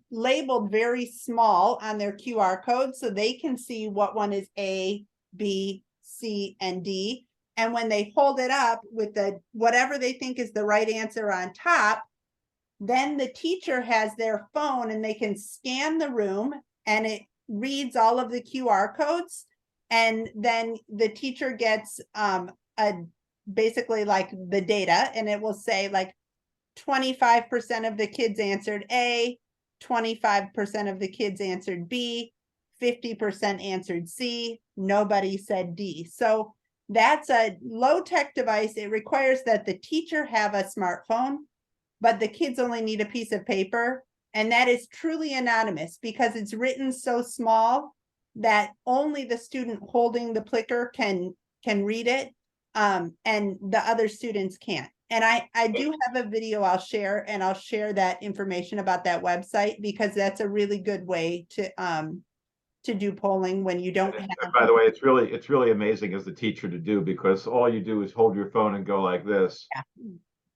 labeled very small on their QR code so they can see what one is A, B, C, and D. And when they hold it up with the whatever they think is the right answer on top, then the teacher has their phone and they can scan the room and it reads all of the QR codes. And then the teacher gets basically like the data, and it will say like 25% of the kids answered A, 25% of the kids answered B, 50% answered C, nobody said D. So that's a low-tech device. It requires that the teacher have a smartphone, but the kids only need a piece of paper. And that is truly anonymous because it's written so small that only the student holding the Plicker can read it, and the other students can't. And I do have a video I'll share, and I'll share that information about that website because that's a really good way to do polling when you don't have. By the way, it's really amazing as the teacher to do, because all you do is hold your phone and go like this. Yeah.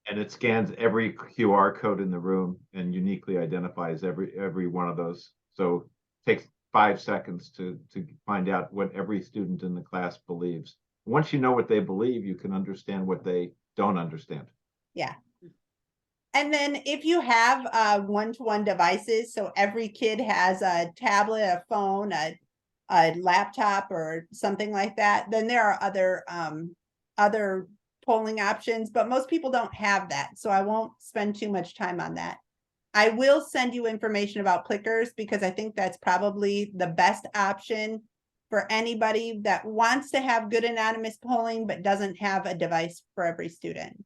And it scans every QR code in the room and uniquely identifies every one of those. So it takes 5 seconds to find out what every student in the class believes. Once you know what they believe, you can understand what they don't understand. Yeah. And then if you have one-to-one devices, so every kid has a tablet, a phone, a laptop, or something like that, then there are other polling options, but most people don't have that. So I won't spend too much time on that. I will send you information about Plickers because I think that's probably the best option for anybody that wants to have good anonymous polling, but doesn't have a device for every student.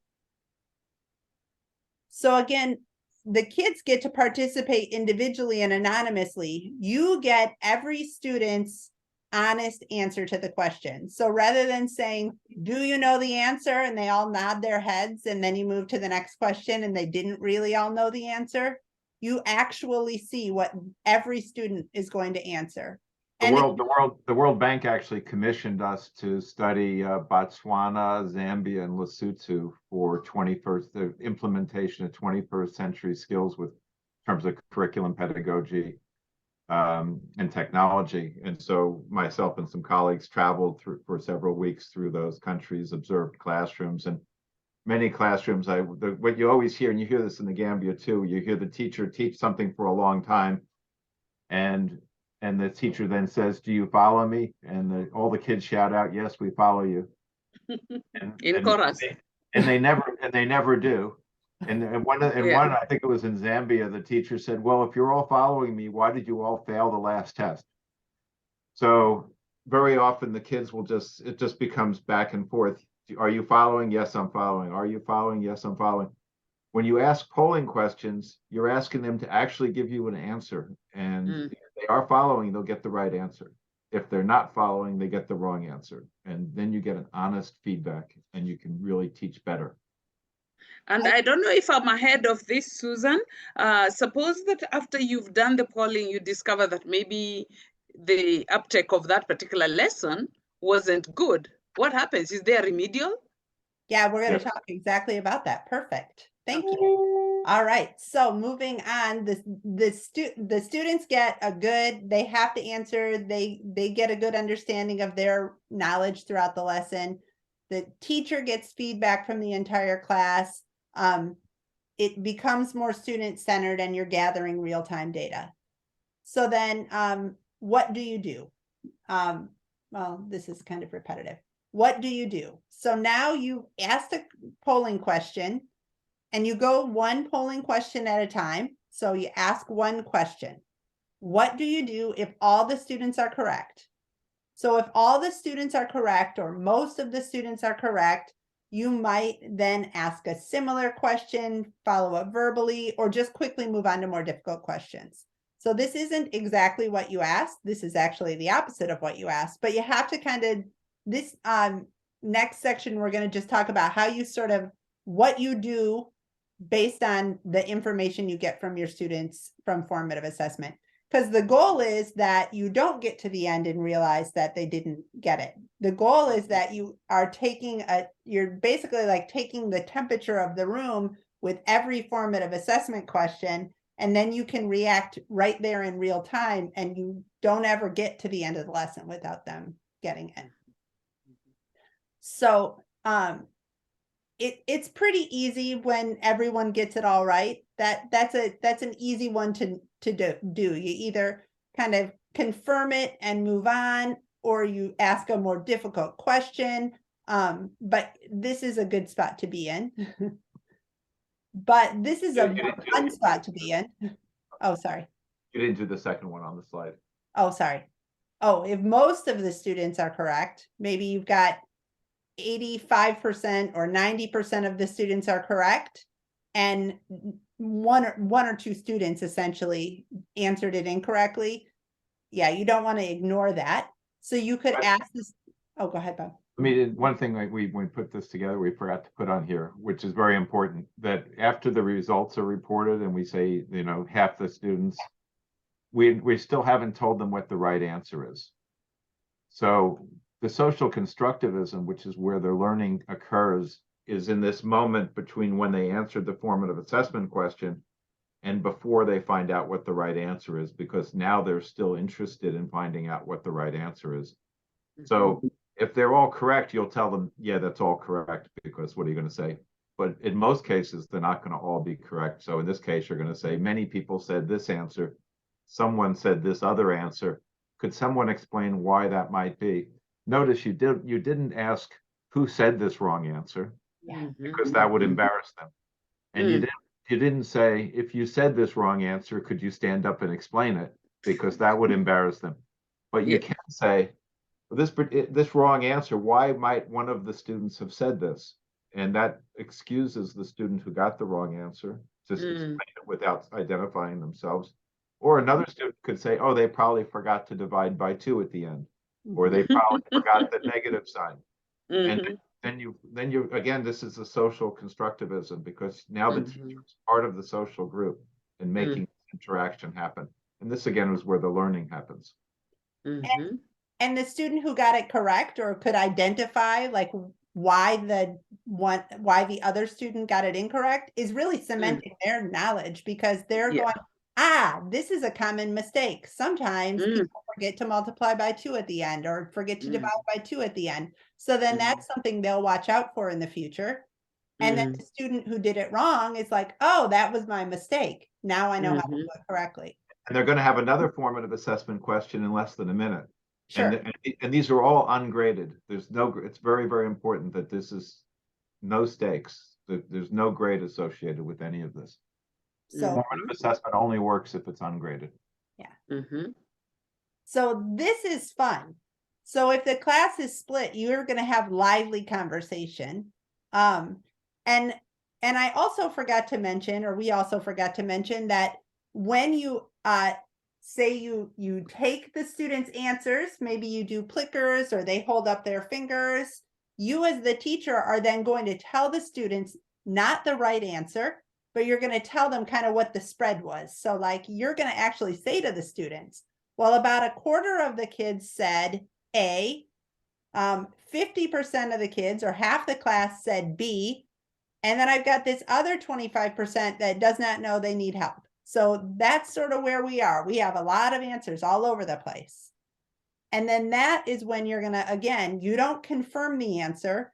So again, the kids get to participate individually and anonymously. You get every student's honest answer to the question. So rather than saying, do you know the answer? And they all nod their heads, and then you move to the next question and they didn't really all know the answer. You actually see what every student is going to answer. The World Bank actually commissioned us to study Botswana, Zambia, and Lesotho for the implementation of 21st century skills in terms of curriculum, pedagogy, and technology. And so myself and some colleagues traveled for several weeks through those countries, observed classrooms, and many classrooms. What you always hear, and you hear this in the Gambia too, you hear the teacher teach something for a long time, and the teacher then says, "Do you follow me?" And all the kids shout out, "Yes, we follow you." In chorus. And they never do. And one, I think it was in Zambia, the teacher said, "Well, if you're all following me, why did you all fail the last test?" So very often the kids will it just becomes back and forth. Are you following? Yes, I'm following. Are you following? Yes, I'm following. When you ask polling questions, you're asking them to actually give you an answer. And if they are following, they'll get the right answer. If they're not following, they get the wrong answer. And then you get an honest feedback and you can really teach better. And I don't know if I'm ahead of this, Susan. Suppose that after you've done the polling, you discover that maybe the uptake of that particular lesson wasn't good. What happens? Is there remedial? Yeah, we're going to talk exactly about that. Perfect. Thank you. All right. So moving on, the students get they have to answer, they get a good understanding of their knowledge throughout the lesson. The teacher gets feedback from the entire class. It becomes more student-centered and you're gathering real-time data. So then what do you do? Well, this is kind of repetitive. What do you do? So now you asked a polling question and you go one polling question at a time. So you ask one question. What do you do if all the students are correct? So if all the students are correct, or most of the students are correct, you might then ask a similar question, follow up verbally, or just quickly move on to more difficult questions. So this isn't exactly what you asked. This is actually the opposite of what you asked, but you have to kind of, this next section, we're going to just talk about how you sort of, what you do based on the information you get from your students from formative assessment. Because the goal is that you don't get to the end and realize that they didn't get it. The goal is that you are you're basically like taking the temperature of the room with every formative assessment question, and then you can react right there in real time, and you don't ever get to the end of the lesson without them getting it. So it's pretty easy when everyone gets it all right. That's an easy one to do. You either kind of confirm it and move on, or you ask a more difficult question. But this is a good spot to be in. But this is a fun spot to be in. Oh, sorry. You didn't do the second one on the slide. Oh, sorry. Oh, if most of the students are correct, maybe you've got 85% or 90% of the students are correct, and one or two students essentially answered it incorrectly. Yeah, you don't want to ignore that. So you could ask this. Oh, go ahead, Bob. I mean, one thing like we put this together, we forgot to put on here, which is very important, that after the results are reported and we say, you know, half the students, we still haven't told them what the right answer is. So the social constructivism, which is where their learning occurs, is in this moment between when they answered the formative assessment question and before they find out what the right answer is, because now they're still interested in finding out what the right answer is. So if they're all correct, you'll tell them, yeah, that's all correct, because what are you going to say? But in most cases, they're not going to all be correct. So in this case, you're going to say, many people said this answer. Someone said this other answer. Could someone explain why that might be? Notice you didn't ask who said this wrong answer, because that would embarrass them. And you didn't say, if you said this wrong answer, could you stand up and explain it? Because that would embarrass them. But you can say, this wrong answer, why might one of the students have said this? And that excuses the student who got the wrong answer to explain it without identifying themselves. Or another student could say, oh, they probably forgot to divide by 2 at the end, or they probably forgot the negative sign. And then you again, this is a social constructivism, because now the teacher is part of the social group and making interaction happen. And this again is where the learning happens. And the student who got it correct or could identify like why the other student got it incorrect is really cementing their knowledge, because they're going, this is a common mistake. Sometimes people forget to multiply by 2 at the end, or forget to divide by 2 at the end. So then that's something they'll watch out for in the future. And then the student who did it wrong is like, oh, that was my mistake. Now I know how to do it correctly. And they're going to have another formative assessment question in less than a minute. Sure. And these are all ungraded. It's very, very important that this is no stakes. There's no grade associated with any of this. So formative assessment only works if it's ungraded. Yeah. So this is fun. So if the class is split, you're going to have lively conversation. And I also forgot to mention, or we also forgot to mention, that when you say you take the students' answers, maybe you do clickers or they hold up their fingers, you as the teacher are then going to tell the students not the right answer, but you're going to tell them kind of what the spread was. So like you're going to actually say to the students, well, about a quarter of the kids said A, 50% of the kids or half the class said B, and then I've got this other 25% that does not know they need help. So that's sort of where we are. We have a lot of answers all over the place. And then that is when you're going to, again, you don't confirm the answer,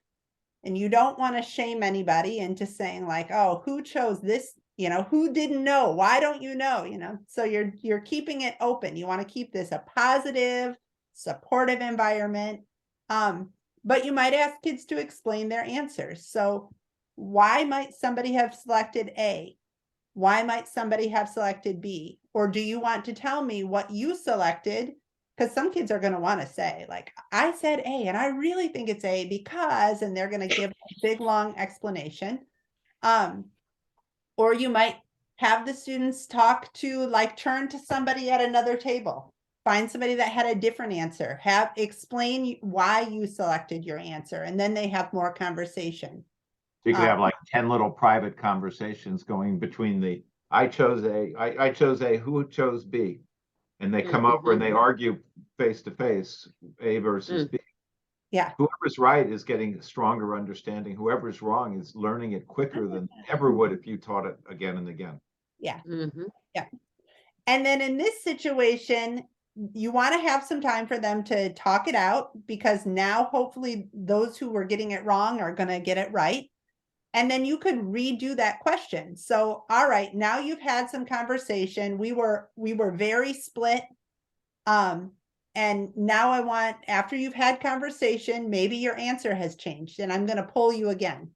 and you don't want to shame anybody into saying like, oh, who chose this? You know, who didn't know? Why don't you know? You know, so you're keeping it open. You want to keep this a positive, supportive environment. But you might ask kids to explain their answers. So why might somebody have selected A? Why might somebody have selected B? Or do you want to tell me what you selected? because some kids are going to want to say, like, I said A and I really think it's A because, and they're going to give a big long explanation. Or you might have the students talk to, like, turn to somebody at another table, find somebody that had a different answer, explain why you selected your answer, and then they have more conversation. So you could have like 10 little private conversations going between the, I chose A, who chose B? And they come over and they argue face to face, A versus B. Yeah. Whoever's right is getting a stronger understanding. Whoever's wrong is learning it quicker than ever would if you taught it again and again. Yeah. Yeah. And then in this situation, you want to have some time for them to talk it out, because now hopefully those who were getting it wrong are going to get it right. And then you could redo that question. So, all right, now you've had some conversation. We were very split. And now I want, after you've had conversation, maybe your answer has changed, and I'm going to poll you again.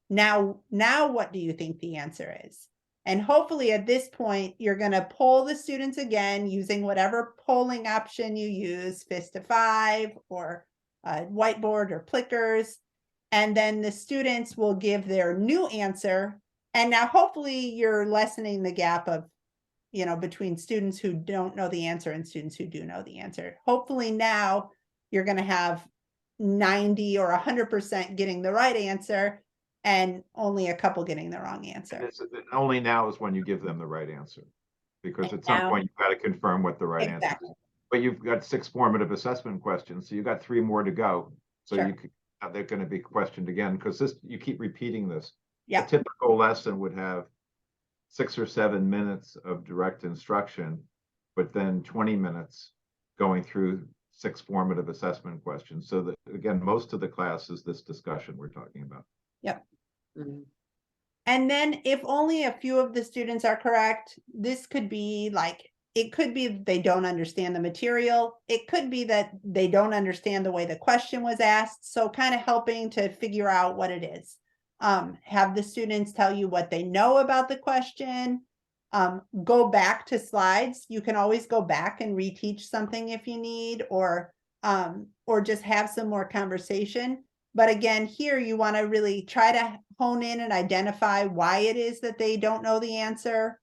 Now what do you think the answer is? And hopefully at this point, you're going to poll the students again using whatever polling option you use, fist to 5 or whiteboard or clickers. And then the students will give their new answer. And now hopefully you're lessening the gap of, between students who don't know the answer and students who do know the answer. Hopefully now you're going to have 90 or 100% getting the right answer and only a couple getting the wrong answer. Only now is when you give them the right answer, because at some point you've got to confirm what the right answer is. But you've got 6 formative assessment questions, so you've got 3 more to go. So Sure. you could, they're going to be questioned again, because you keep repeating this. Yeah. A typical lesson would have 6 or 7 minutes of direct instruction, but then 20 minutes going through 6 formative assessment questions. So that, again, most of the class is this discussion we're talking about. Yep. And then if only a few of the students are correct, this could be like, it could be that they don't understand the material. It could be that they don't understand the way the question was asked. So kind of helping to figure out what it is. Have the students tell you what they know about the question. Go back to slides. You can always go back and reteach something if you need, or just have some more conversation. But again, here you want to really try to hone in and identify why it is that they don't know the answer.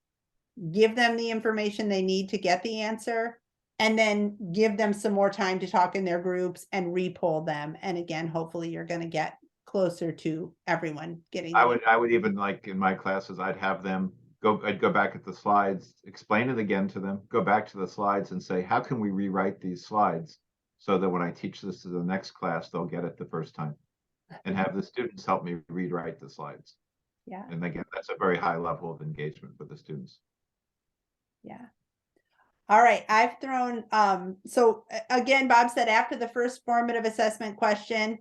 Give them the information they need to get the answer, and then give them some more time to talk in their groups and re-poll them. And again, hopefully you're going to get closer to everyone getting. I would even, like in my classes, I'd have them I'd go back at the slides, explain it again to them, go back to the slides and say, how can we rewrite these slides so that when I teach this to the next class, they'll get it the first time, and have the students help me rewrite the slides. Yeah. And again, that's a very high level of engagement with the students. Yeah. All right. I've thrown, so again, Bob said after the first formative assessment question,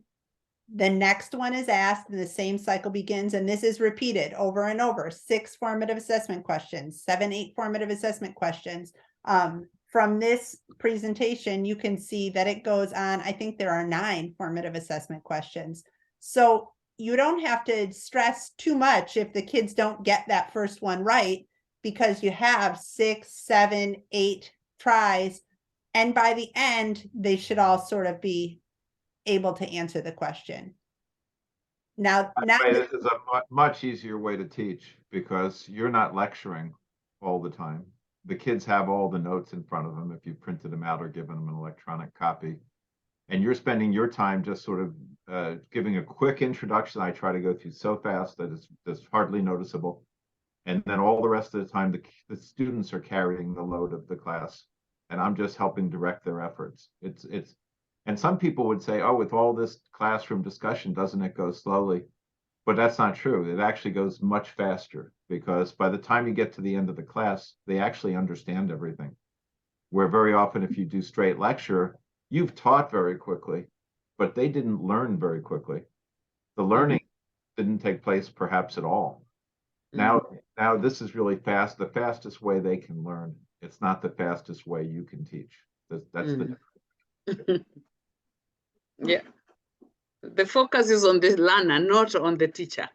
the next one is asked and the same cycle begins. And this is repeated over and over. 6 formative assessment questions, 7, 8 formative assessment questions. From this presentation, you can see that it goes on. I think there are 9 formative assessment questions. So you don't have to stress too much if the kids don't get that first one right, because you have 6, 7, 8 tries. And by the end, they should all sort of be able to answer the question. Now this is a much easier way to teach, because you're not lecturing all the time. The kids have all the notes in front of them if you printed them out or given them an electronic copy. And you're spending your time just sort of giving a quick introduction. I try to go through so fast that it's hardly noticeable. And then all the rest of the time, the students are carrying the load of the class, and I'm just helping direct their efforts. And some people would say, oh, with all this classroom discussion, doesn't it go slowly? But that's not true. It actually goes much faster, because by the time you get to the end of the class, they actually understand everything. Where very often, if you do straight lecture, you've taught very quickly, but they didn't learn very quickly. The learning didn't take place perhaps at all. Now this is really fast, the fastest way they can learn. It's not the fastest way you can teach. That's the yeah. The focus is on the learner, not on the teacher.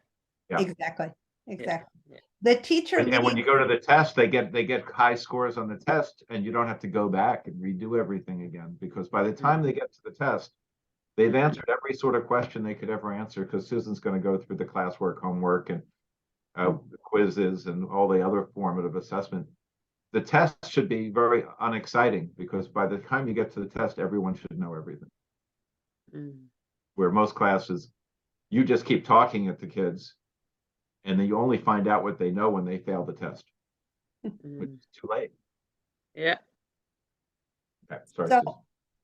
Yeah. Exactly. Yeah. The teacher And when leads, you go to the test, they get high scores on the test, and you don't have to go back and redo everything again, because by the time they get to the test, they've answered every sort of question they could ever answer, because Susan's going to go through the classwork, homework, and quizzes and all the other formative assessment. The test should be very unexciting, because by the time you get to the test, everyone should know everything. Where most classes, you just keep talking at the kids, and then you only find out what they know when they fail the test. It's too late. Yeah. Okay, sorry, so Susan.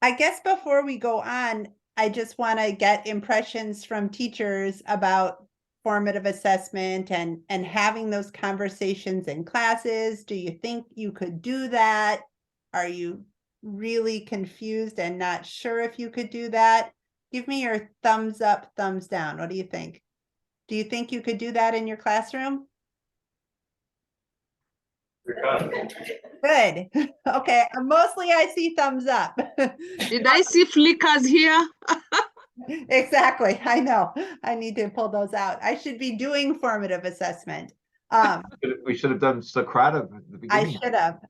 I guess before we go on, I just want to get impressions from teachers about formative assessment and having those conversations in classes. Do you think you could do that? Are you really confused and not sure if you could do that? Give me your thumbs up, thumbs down. What do you think? Do you think you could do that in your classroom? Good. Okay. Mostly I see thumbs up. Did I see flickers here? Exactly. I know. I need to pull those out. I should be doing formative assessment. We should have done Socrative at the beginning.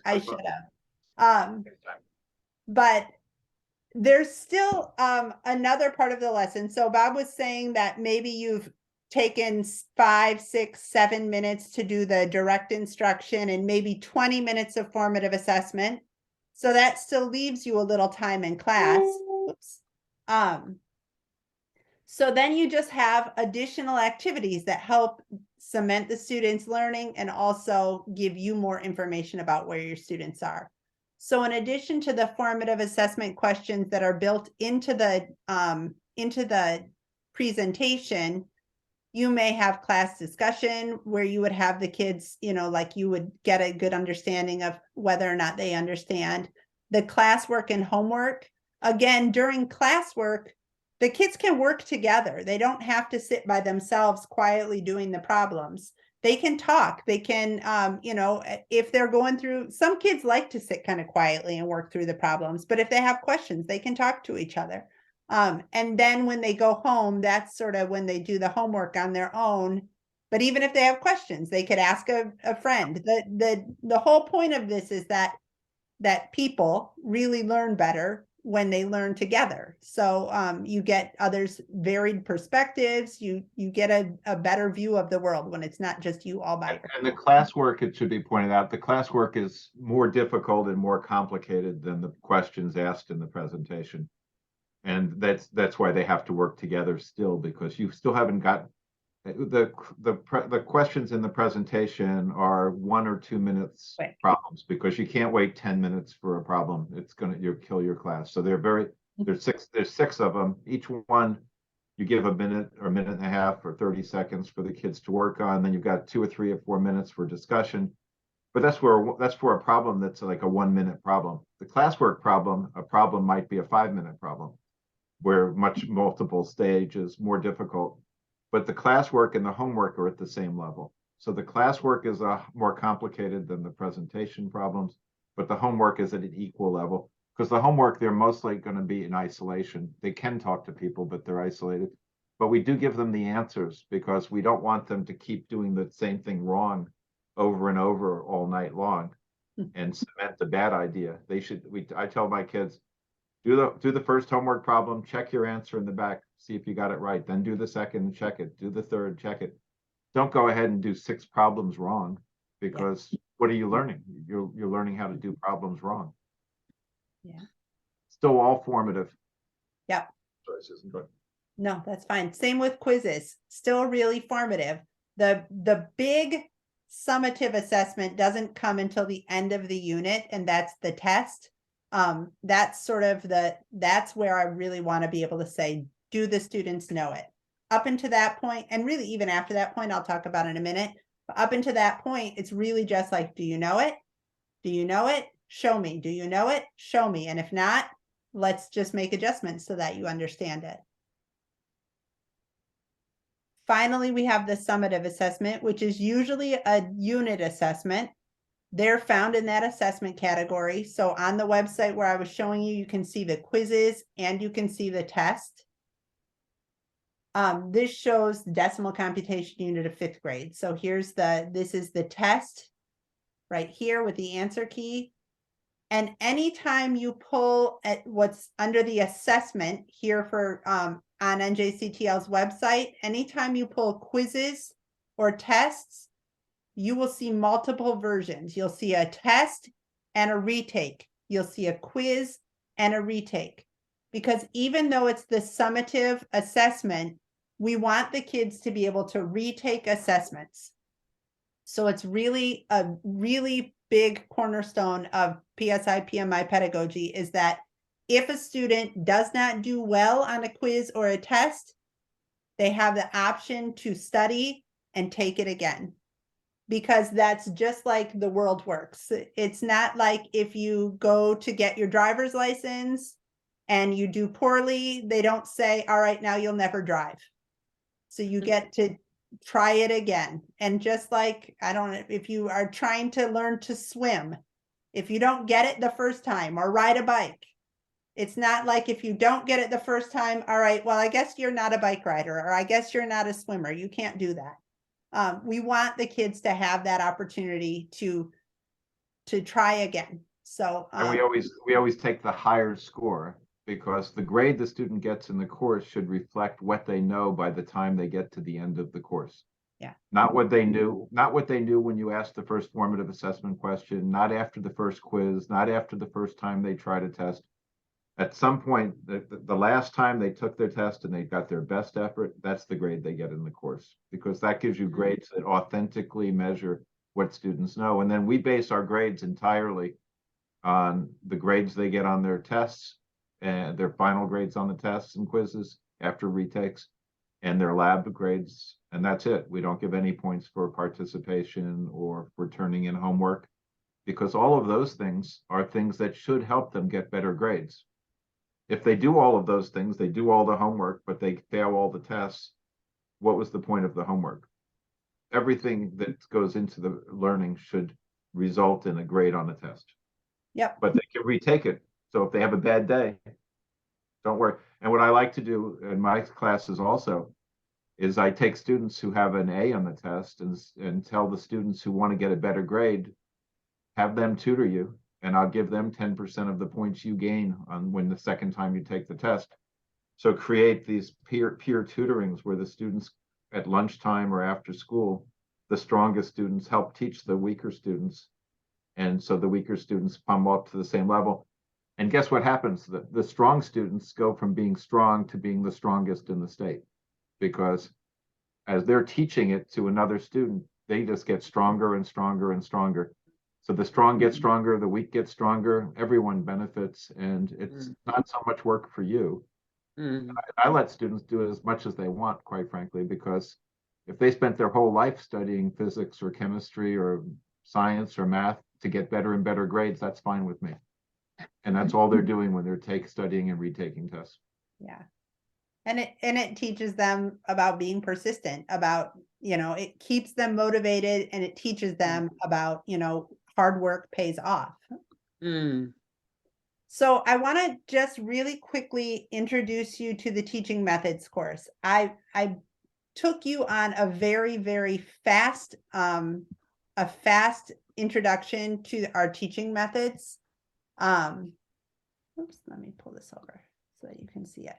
I should have. But there's still another part of the lesson. So Bob was saying that maybe you've taken 5, 6, 7 minutes to do the direct instruction and maybe 20 minutes of formative assessment. So that still leaves you a little time in class. Oops. So then you just have additional activities that help cement the students' learning and also give you more information about where your students are. So in addition to the formative assessment questions that are built into the presentation, you may have class discussion where you would have the kids, like you would get a good understanding of whether or not they understand. The classwork and homework, again, during classwork, the kids can work together. They don't have to sit by themselves quietly doing the problems. They can talk. They can, if they're going through, some kids like to sit kind of quietly and work through the problems, but if they have questions, they can talk to each other. And then when they go home, that's sort of when they do the homework on their own. But even if they have questions, they could ask a friend. The whole point of this is that people really learn better when they learn together. So you get others' varied perspectives. You get a better view of the world when it's not just you all by yourself. And the classwork, it should be pointed out, the classwork is more difficult and more complicated than the questions asked in the presentation. And that's why they have to work together still, because you still haven't got the questions in the presentation are 1 or 2 minutes problems, because you can't wait 10 minutes for a problem. You'll kill your class. So there's 6 of them. Each one you give a minute or a minute and a half or 30 seconds for the kids to work on. Then you've got 2 or 3 or 4 minutes for discussion. But that's for a problem that's like a 1-minute problem. The classwork problem, a problem might be a 5-minute problem, where multiple stages, more difficult. But the classwork and the homework are at the same level. So the classwork is more complicated than the presentation problems, but the homework is at an equal level, because the homework, they're mostly going to be in isolation. They can talk to people, but they're isolated. But we do give them the answers, because we don't want them to keep doing the same thing wrong over and over all night long and cement the bad idea. I tell my kids, do the first homework problem, check your answer in the back, see if you got it right. Then do the second, check it. Do the third, check it. Don't go ahead and do 6 problems wrong, because what are you learning? You're learning how to do problems wrong. Yeah. Still all formative. Yeah. Sorry, Susan, go ahead. No, that's fine. Same with quizzes. Still really formative. The big summative assessment doesn't come until the end of the unit, and that's the test. That's sort of that's where I really want to be able to say, do the students know it? Up until that point, and really even after that point, I'll talk about in a minute, but up until that point, it's really just like, do you know it? Do you know it? Show me. Do you know it? Show me. And if not, let's just make adjustments so that you understand it. Finally, we have the summative assessment, which is usually a unit assessment. They're found in that assessment category. So on the website where I was showing you, you can see the quizzes and you can see the test. This shows the decimal computation unit of 5th grade. So here's this is the test right here with the answer key. And anytime you pull at what's under the assessment here for on NJCTL's website, anytime you pull quizzes or tests, you will see multiple versions. You'll see a test and a retake. You'll see a quiz and a retake. Because even though it's the summative assessment, we want the kids to be able to retake assessments. So it's really a really big cornerstone of PSI-PMI pedagogy is that if a student does not do well on a quiz or a test, they have the option to study and take it again. Because that's just like the world works. It's not like if you go to get your driver's license and you do poorly, they don't say, all right, now you'll never drive. So you get to try it again. And just like, I don't know, if you are trying to learn to swim, if you don't get it the first time or ride a bike, it's not like if you don't get it the first time, all right, well, I guess you're not a bike rider, or I guess you're not a swimmer. You can't do that. We want the kids to have that opportunity to try again. So and we always take the higher score, because the grade the student gets in the course should reflect what they know by the time they get to the end of the course. Yeah. Not what they knew when you asked the first formative assessment question, not after the first quiz, not after the first time they tried a test. At some point, the last time they took their test and they got their best effort, that's the grade they get in the course, because that gives you grades that authentically measure what students know. And then we base our grades entirely on the grades they get on their tests and their final grades on the tests and quizzes after retakes, and their lab grades. And that's it. We don't give any points for participation or for turning in homework, because all of those things are things that should help them get better grades. If they do all of those things, they do all the homework, but they fail all the tests, what was the point of the homework? Everything that goes into the learning should result in a grade on the test. Yep. But they can retake it. So if they have a bad day, don't worry. And what I like to do in my classes also is I take students who have an A on the test and tell the students who want to get a better grade, have them tutor you, and I'll give them 10% of the points you gain on when the second time you take the test. So create these peer tutorings where the students at lunchtime or after school, the strongest students help teach the weaker students. And so the weaker students come up to the same level. And guess what happens? The strong students go from being strong to being the strongest in the state, because as they're teaching it to another student, they just get stronger and stronger and stronger. So the strong get stronger, the weak get stronger, everyone benefits, and it's not so much work for you. I let students do as much as they want, quite frankly, because if they spent their whole life studying physics or chemistry or science or math to get better and better grades, that's fine with me. And that's all they're doing when they're studying and retaking tests. Yeah. And it teaches them about being persistent, about, it keeps them motivated, and it teaches them about, hard work pays off. So I want to just really quickly introduce you to the teaching methods course. I took you on a very, very fast, introduction to our teaching methods. Oops, let me pull this over so that you can see it.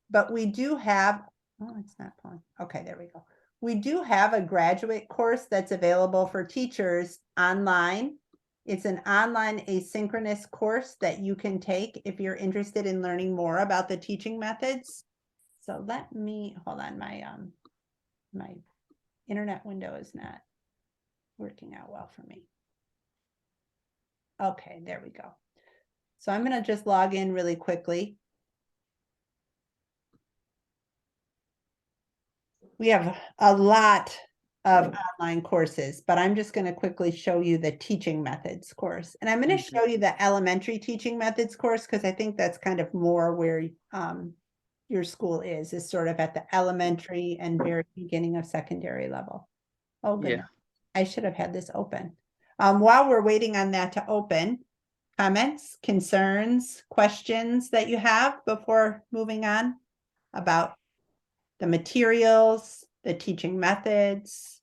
But we do have, oh, it's not pulling. Okay, there we go. We do have a graduate course that's available for teachers online. It's an online asynchronous course that you can take if you're interested in learning more about the teaching methods. So let me, hold on, my internet window is not working out well for me. Okay, there we go. So I'm going to just log in really quickly. We have a lot of online courses, but I'm just going to quickly show you the teaching methods course. And I'm going to show you the elementary teaching methods course, because I think that's kind of more where your school is sort of at the elementary and very beginning of secondary level. Oh, good. Yeah. I should have had this open. While we're waiting on that to open, comments, concerns, questions that you have before moving on about the materials, the teaching methods.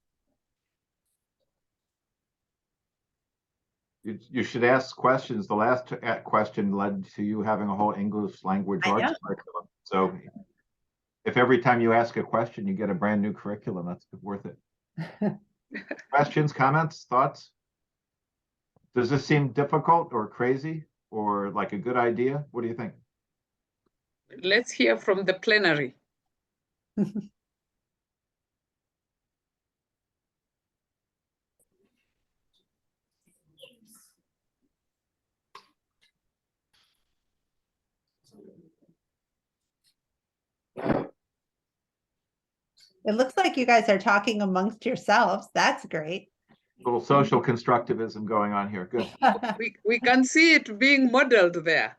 You should ask questions. The last question led to you having a whole English language I arts know. curriculum. So if every time you ask a question, you get a brand new curriculum, that's worth it. Questions, comments, thoughts? Does this seem difficult or crazy or like a good idea? What do you think? Let's hear from the plenary. It looks like you guys are talking amongst yourselves. That's great. A little social constructivism going on here. Good. We can see it being modeled there.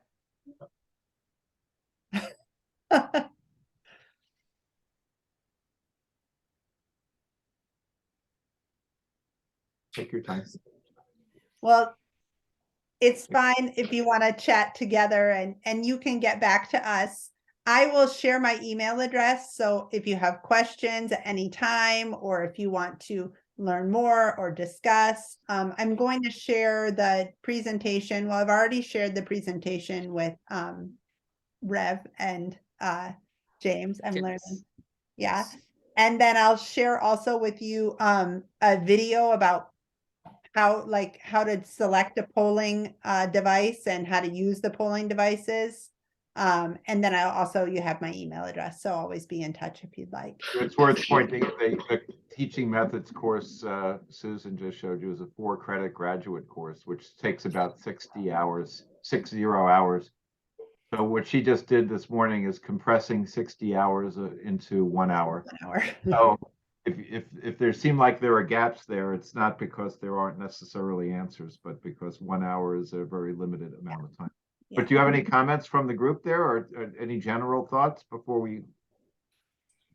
Take your time. Well, it's fine if you want to chat together and you can get back to us. I will share my email address. So if you have questions at any time, or if you want to learn more or discuss, I'm going to share the presentation. Well, I've already shared the presentation with Rev and James. I'm learning. Yeah. And then I'll share also with you a video about how to select a polling device and how to use the polling devices. And then you have my email address, so always be in touch if you'd like. It's worth pointing the teaching methods course Susan just showed you is a 4-credit graduate course, which takes about 60 hours. So what she just did this morning is compressing 60 hours into 1 hour. 1 hour. So if there seem like there are gaps there, it's not because there aren't necessarily answers, but because 1 hour is a very limited amount of time. Yeah. But do you have any comments from the group there, or any general thoughts before we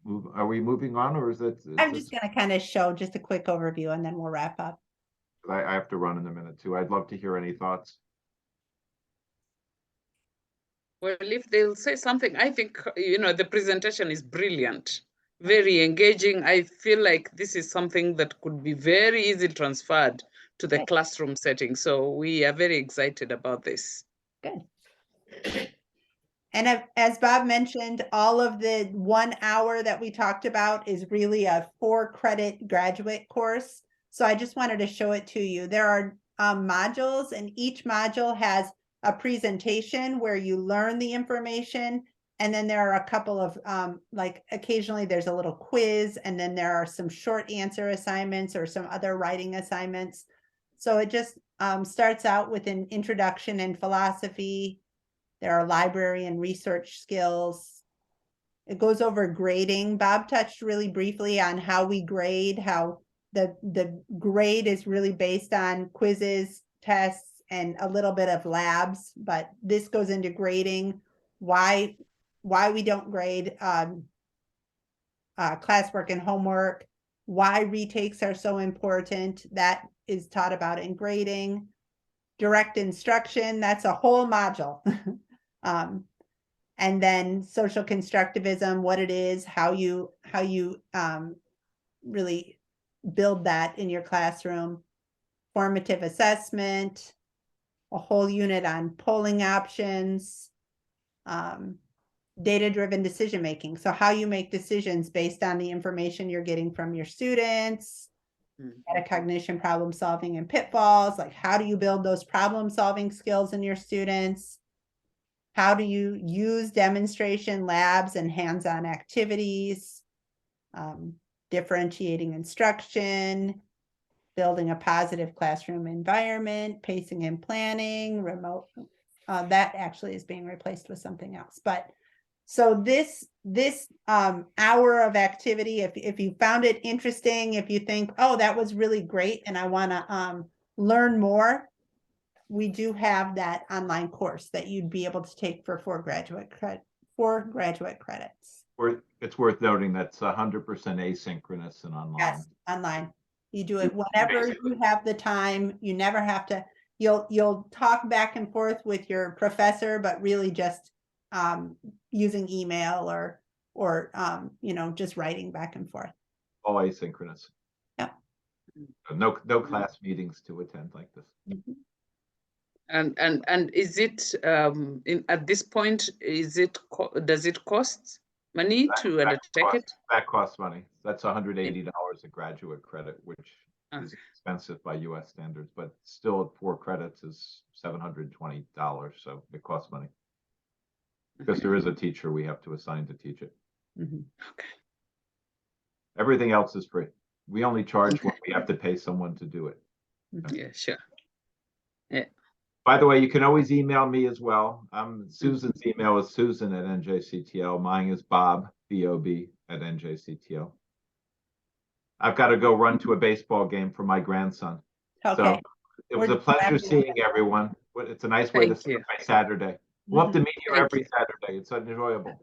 move? Are we moving on, or is that? I'm just going to kind of show just a quick overview and then we'll wrap up. I have to run in a minute too. I'd love to hear any thoughts. Well, if they'll say something, I think, the presentation is brilliant, very engaging. I feel like this is something that could be very easily transferred to the classroom setting. So we are very excited about this. Good. And as Bob mentioned, all of the 1 hour that we talked about is really a 4-credit graduate course. So I just wanted to show it to you. There are modules, and each module has a presentation where you learn the information. And then there are a couple of occasionally there's a little quiz, and then there are some short answer assignments or some other writing assignments. So it just starts out with an introduction in philosophy. There are library and research skills. It goes over grading. Bob touched really briefly on how we grade, how the grade is really based on quizzes, tests, and a little bit of labs, but this goes into grading, why we don't grade classwork and homework, why retakes are so important. That is taught about in grading. Direct instruction, that's a whole module. And then social constructivism, what it is, how you really build that in your classroom. Formative assessment, a whole unit on polling options, data-driven decision-making. So how you make decisions based on the information you're getting from your students, metacognition, problem solving, and pitfalls. Like, how do you build those problem solving skills in your students? How do you use demonstration labs and hands-on activities? Differentiating instruction, building a positive classroom environment, pacing and planning, remote. That actually is being replaced with something else. But so this hour of activity, if you found it interesting, if you think, oh, that was really great and I want to learn more, we do have that online course that you'd be able to take for 4 graduate credits. It's worth noting that's 100% asynchronous and online. Yes, online. You do it whenever you have the time. You never have to. You'll talk back and forth with your professor, but really just using email or, you know, just writing back and forth. All asynchronous. Yeah. No class meetings to attend like this. Mhm. And is it at this point, does it cost money to undertake it? That costs money. That's $180 a graduate credit, which Okay. is expensive by US standards, but still at 4 credits is $720. So it costs money. Because there is a teacher we have to assign to teach it. Mhm. Okay. Everything else is free. We only charge when we have to pay someone to do it. Yeah, sure. Yeah. By the way, you can always email me as well. Susan's email is Susan@NJCTL. Mine is Bob, B-O-B, @NJCTL. I've got to go run to a baseball game for my grandson. Okay. So it was We're a pleasure happy. seeing everyone. It's a nice way to Thank start you. my Saturday. Love to meet you Thank every you. Saturday. It's enjoyable.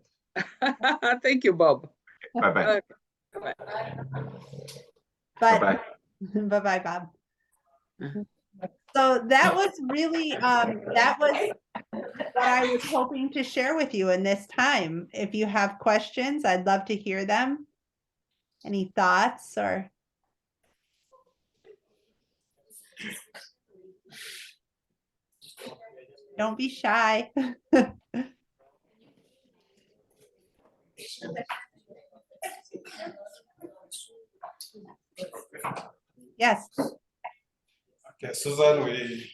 Thank you, Bob. Bye-bye. Bye. But Bye-bye. bye-bye, Bob. Uh-huh. So that was really, that was what I was hoping to share with you in this time. If you have questions, I'd love to hear them. Any thoughts or? Don't be shy. Yes. Okay, Susan, we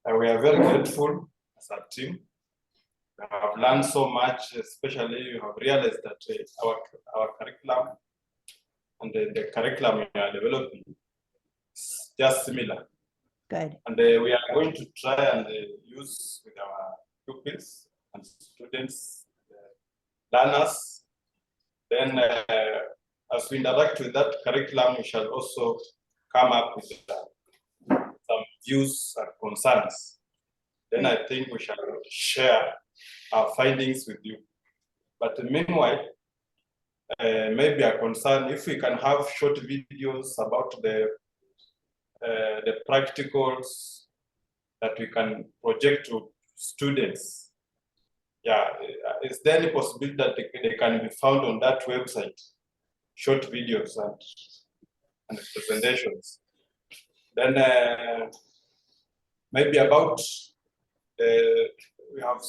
are very grateful as a team. We have learned so much, especially you have realized that our curriculum and the curriculum we are developing is just similar. Good. And we are going to try and use with our pupils and students, learners. Then as we interact with that curriculum, we shall also come up with some views and concerns. Then I think we shall share our findings with you. But meanwhile, maybe a concern, if we can have short videos about the practicals that we can project to students. Yeah, is there any possibility that they can be found on that website? Short videos and presentations. Then maybe about we have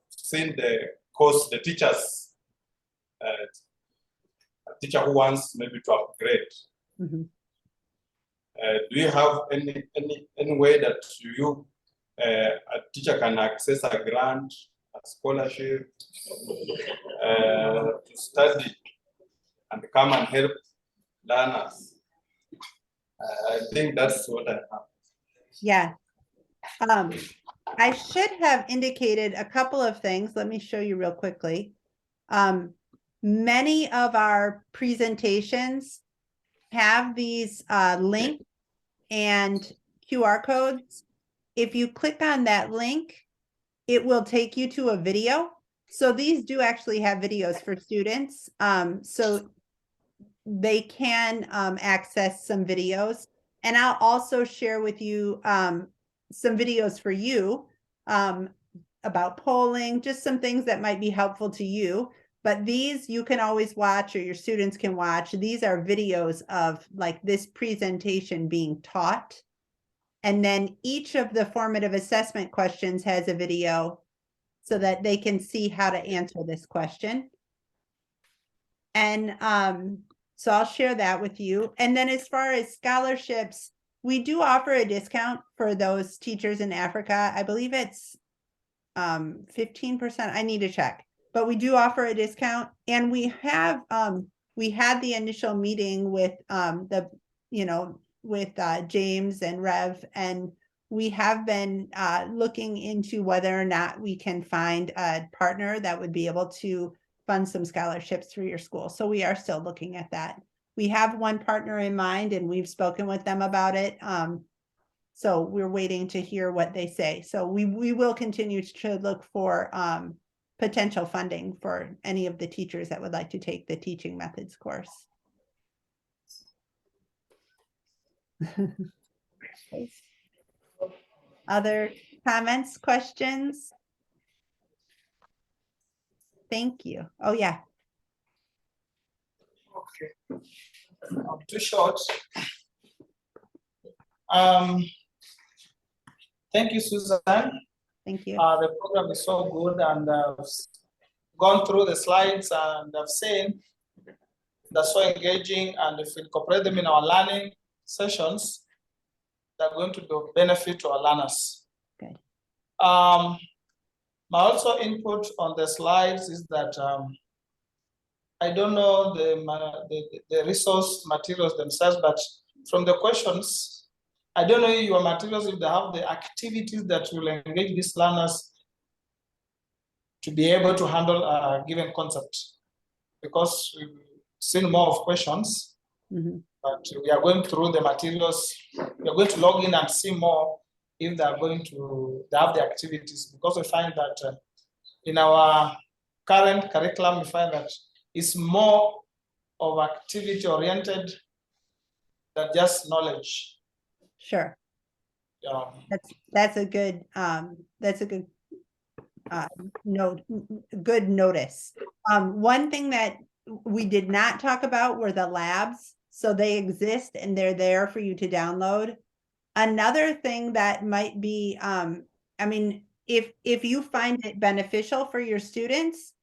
seen the course, the teachers, a teacher who wants maybe to upgrade. Mm-hmm. Do you have any way that you a teacher can access a grant, a scholarship to study and come and help learners? I think that's what I have. Yeah. I should have indicated a couple of things. Let me show you real quickly. Many of our presentations have these links and QR codes. If you click on that link, it will take you to a video. So these do actually have videos for students. So they can access some videos. And I'll also share with you some videos for you about polling, just some things that might be helpful to you. But these you can always watch, or your students can watch. These are videos of like this presentation being taught. And then each of the formative assessment questions has a video so that they can see how to answer this question. And so I'll share that with you. And then as far as scholarships, we do offer a discount for those teachers in Africa. I believe it's 15%. I need to check, but we do offer a discount. And we have we had the initial meeting with with James and Rev, and we have been looking into whether or not we can find a partner that would be able to fund some scholarships through your school. So we are still looking at that. We have one partner in mind and we've spoken with them about it. So we're waiting to hear what they say. So we will continue to look for potential funding for any of the teachers that would like to take the teaching methods course. Other comments, questions? Thank you. Oh, yeah. Okay. I'm too short. Thank you, Susan. Thank you. The program is so good, and I've gone through the slides, and I've seen they're so engaging, and if we incorporate them in our learning sessions, they're going to be of benefit to our learners. Good. My also input on the slides is that I don't know the resource materials themselves, but from the questions, I don't know your materials if they have the activities that will engage these learners to be able to handle a given concept, because we've seen more of questions, but we are going through the materials. We are going to log in and see more if they are going to have the activities, because we find that in our current curriculum, we find that it's more of activity oriented than just knowledge. Sure. Yeah. That's a good good notice. One thing that we did not talk about were the labs. So they exist and they're there for you to download. Another thing that might be, I mean, if you find it beneficial for your students,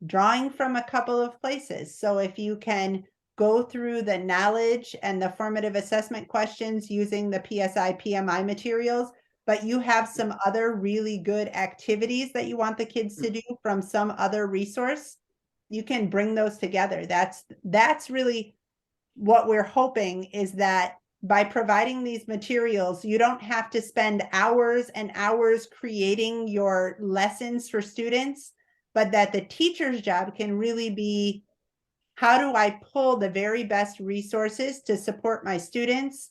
drawing from a couple of places. So if you can go through the knowledge and the formative assessment questions using the PSI-PMI materials, but you have some other really good activities that you want the kids to do from some other resource, you can bring those together. That's really what we're hoping, is that by providing these materials, you don't have to spend hours and hours creating your lessons for students, but that the teacher's job can really be, how do I pull the very best resources to support my students?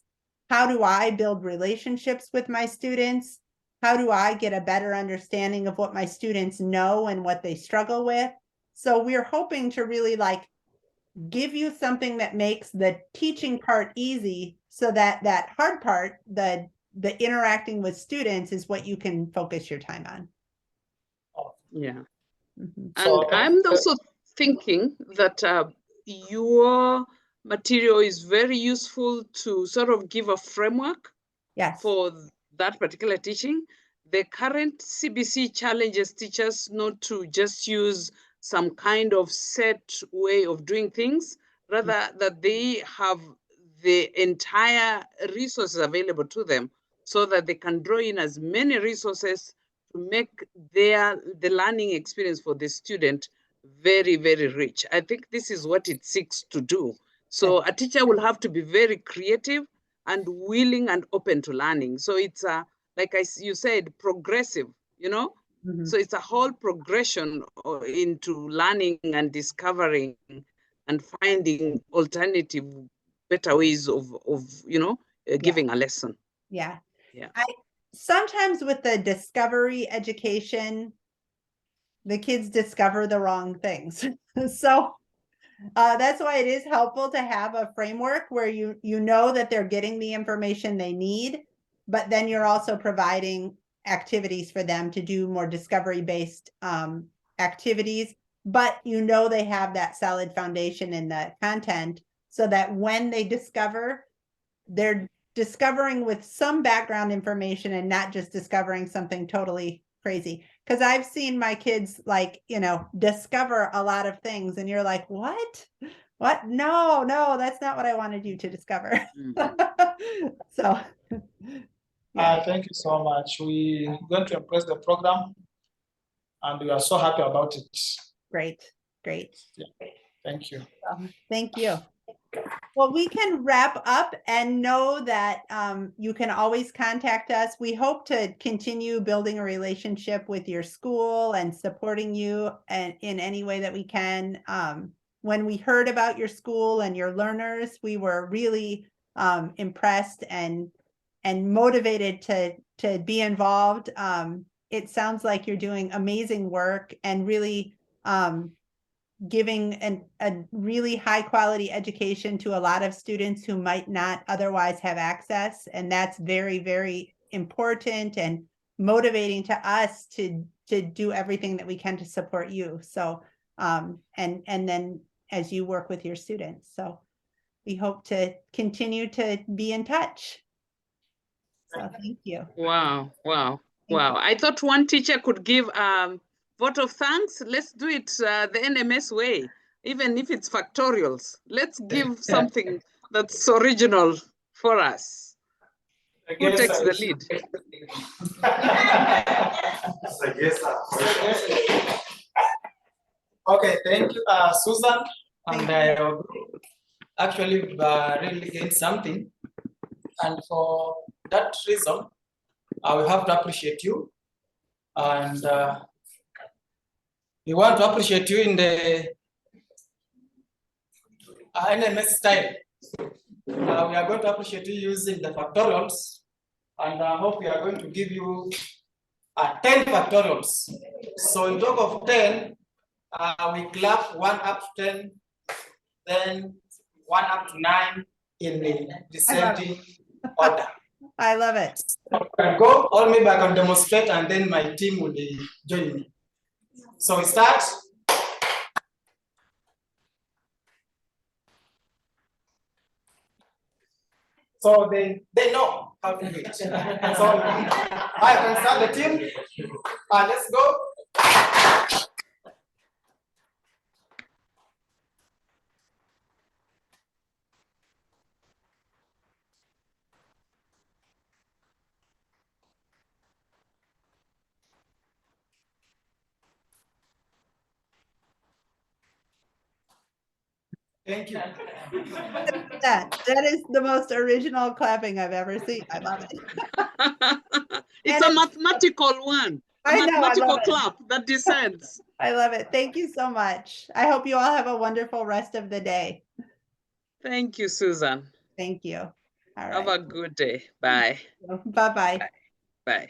How do I build relationships with my students? How do I get a better understanding of what my students know and what they struggle with? So we're hoping to really give you something that makes the teaching part easy, so that that hard part, the interacting with students, is what you can focus your time on. Yeah. Mm-hmm. And I'm also thinking that your material is very useful to sort of give a framework for that particular teaching. The current CBC challenges teachers not to just use some kind of set way of doing things, rather that they have the entire resources available to them, so that they can draw in as many resources to make the learning experience for the student very, very rich. I think this is what it seeks to do. So a teacher will have to be very creative and willing and open to learning. So it's like you said, progressive, you know? So it's a whole progression into learning and discovering and finding alternative, better ways of giving a lesson. Yeah. Yeah. Sometimes with the discovery education, the kids discover the wrong things. So that's why it is helpful to have a framework where you know that they're getting the information they need, but then you're also providing activities for them to do more discovery-based activities, but you know they have that solid foundation in the content, so that when they discover, they're discovering with some background information and not just discovering something totally crazy. Because I've seen my kids, discover a lot of things, and you're like, what? No, that's not what I wanted you to discover. So, yeah. Thank you so much. We're going to embrace the program, and we are so happy about it. Great. Yeah. Thank you. Thank you. Well, we can wrap up and know that you can always contact us. We hope to continue building a relationship with your school and supporting you in any way that we can. When we heard about your school and your learners, we were really impressed and motivated to be involved. It sounds like you're doing amazing work and really giving a really high quality education to a lot of students who might not otherwise have access. And that's very, very important and motivating to us to do everything that we can to support you. So and then as you work with your students. So we hope to continue to be in touch. So thank you. Wow, wow, Thank wow. you. I thought one teacher could give vote of thanks. Let's do it the NMS way, even if it's factorials. Let's give something that's original for us. Who takes the lead? Okay, thank you, Susan. And I actually really gained something. And for that reason, I will have to appreciate you. And we want to appreciate you in the NMS style. We are going to appreciate you using the factorials. And I hope we are going to give you 10 factorials. So in talk of 10, we clap 1 up to 10, then 1 up to 9 in the descending order. I love it. So I can go, or maybe I can demonstrate and then my team will join me. So we start. So they know how to do it. So I can start the team. Let's go. Thank you. That is the most original clapping I've ever seen. I love it. It's a mathematical one. I know, mathematical clap that descends. I love it. Thank you so much. I hope you all have a wonderful rest of the day. Thank you, Susan. Thank you. All right. Have a good day. Bye. Bye-bye. Bye.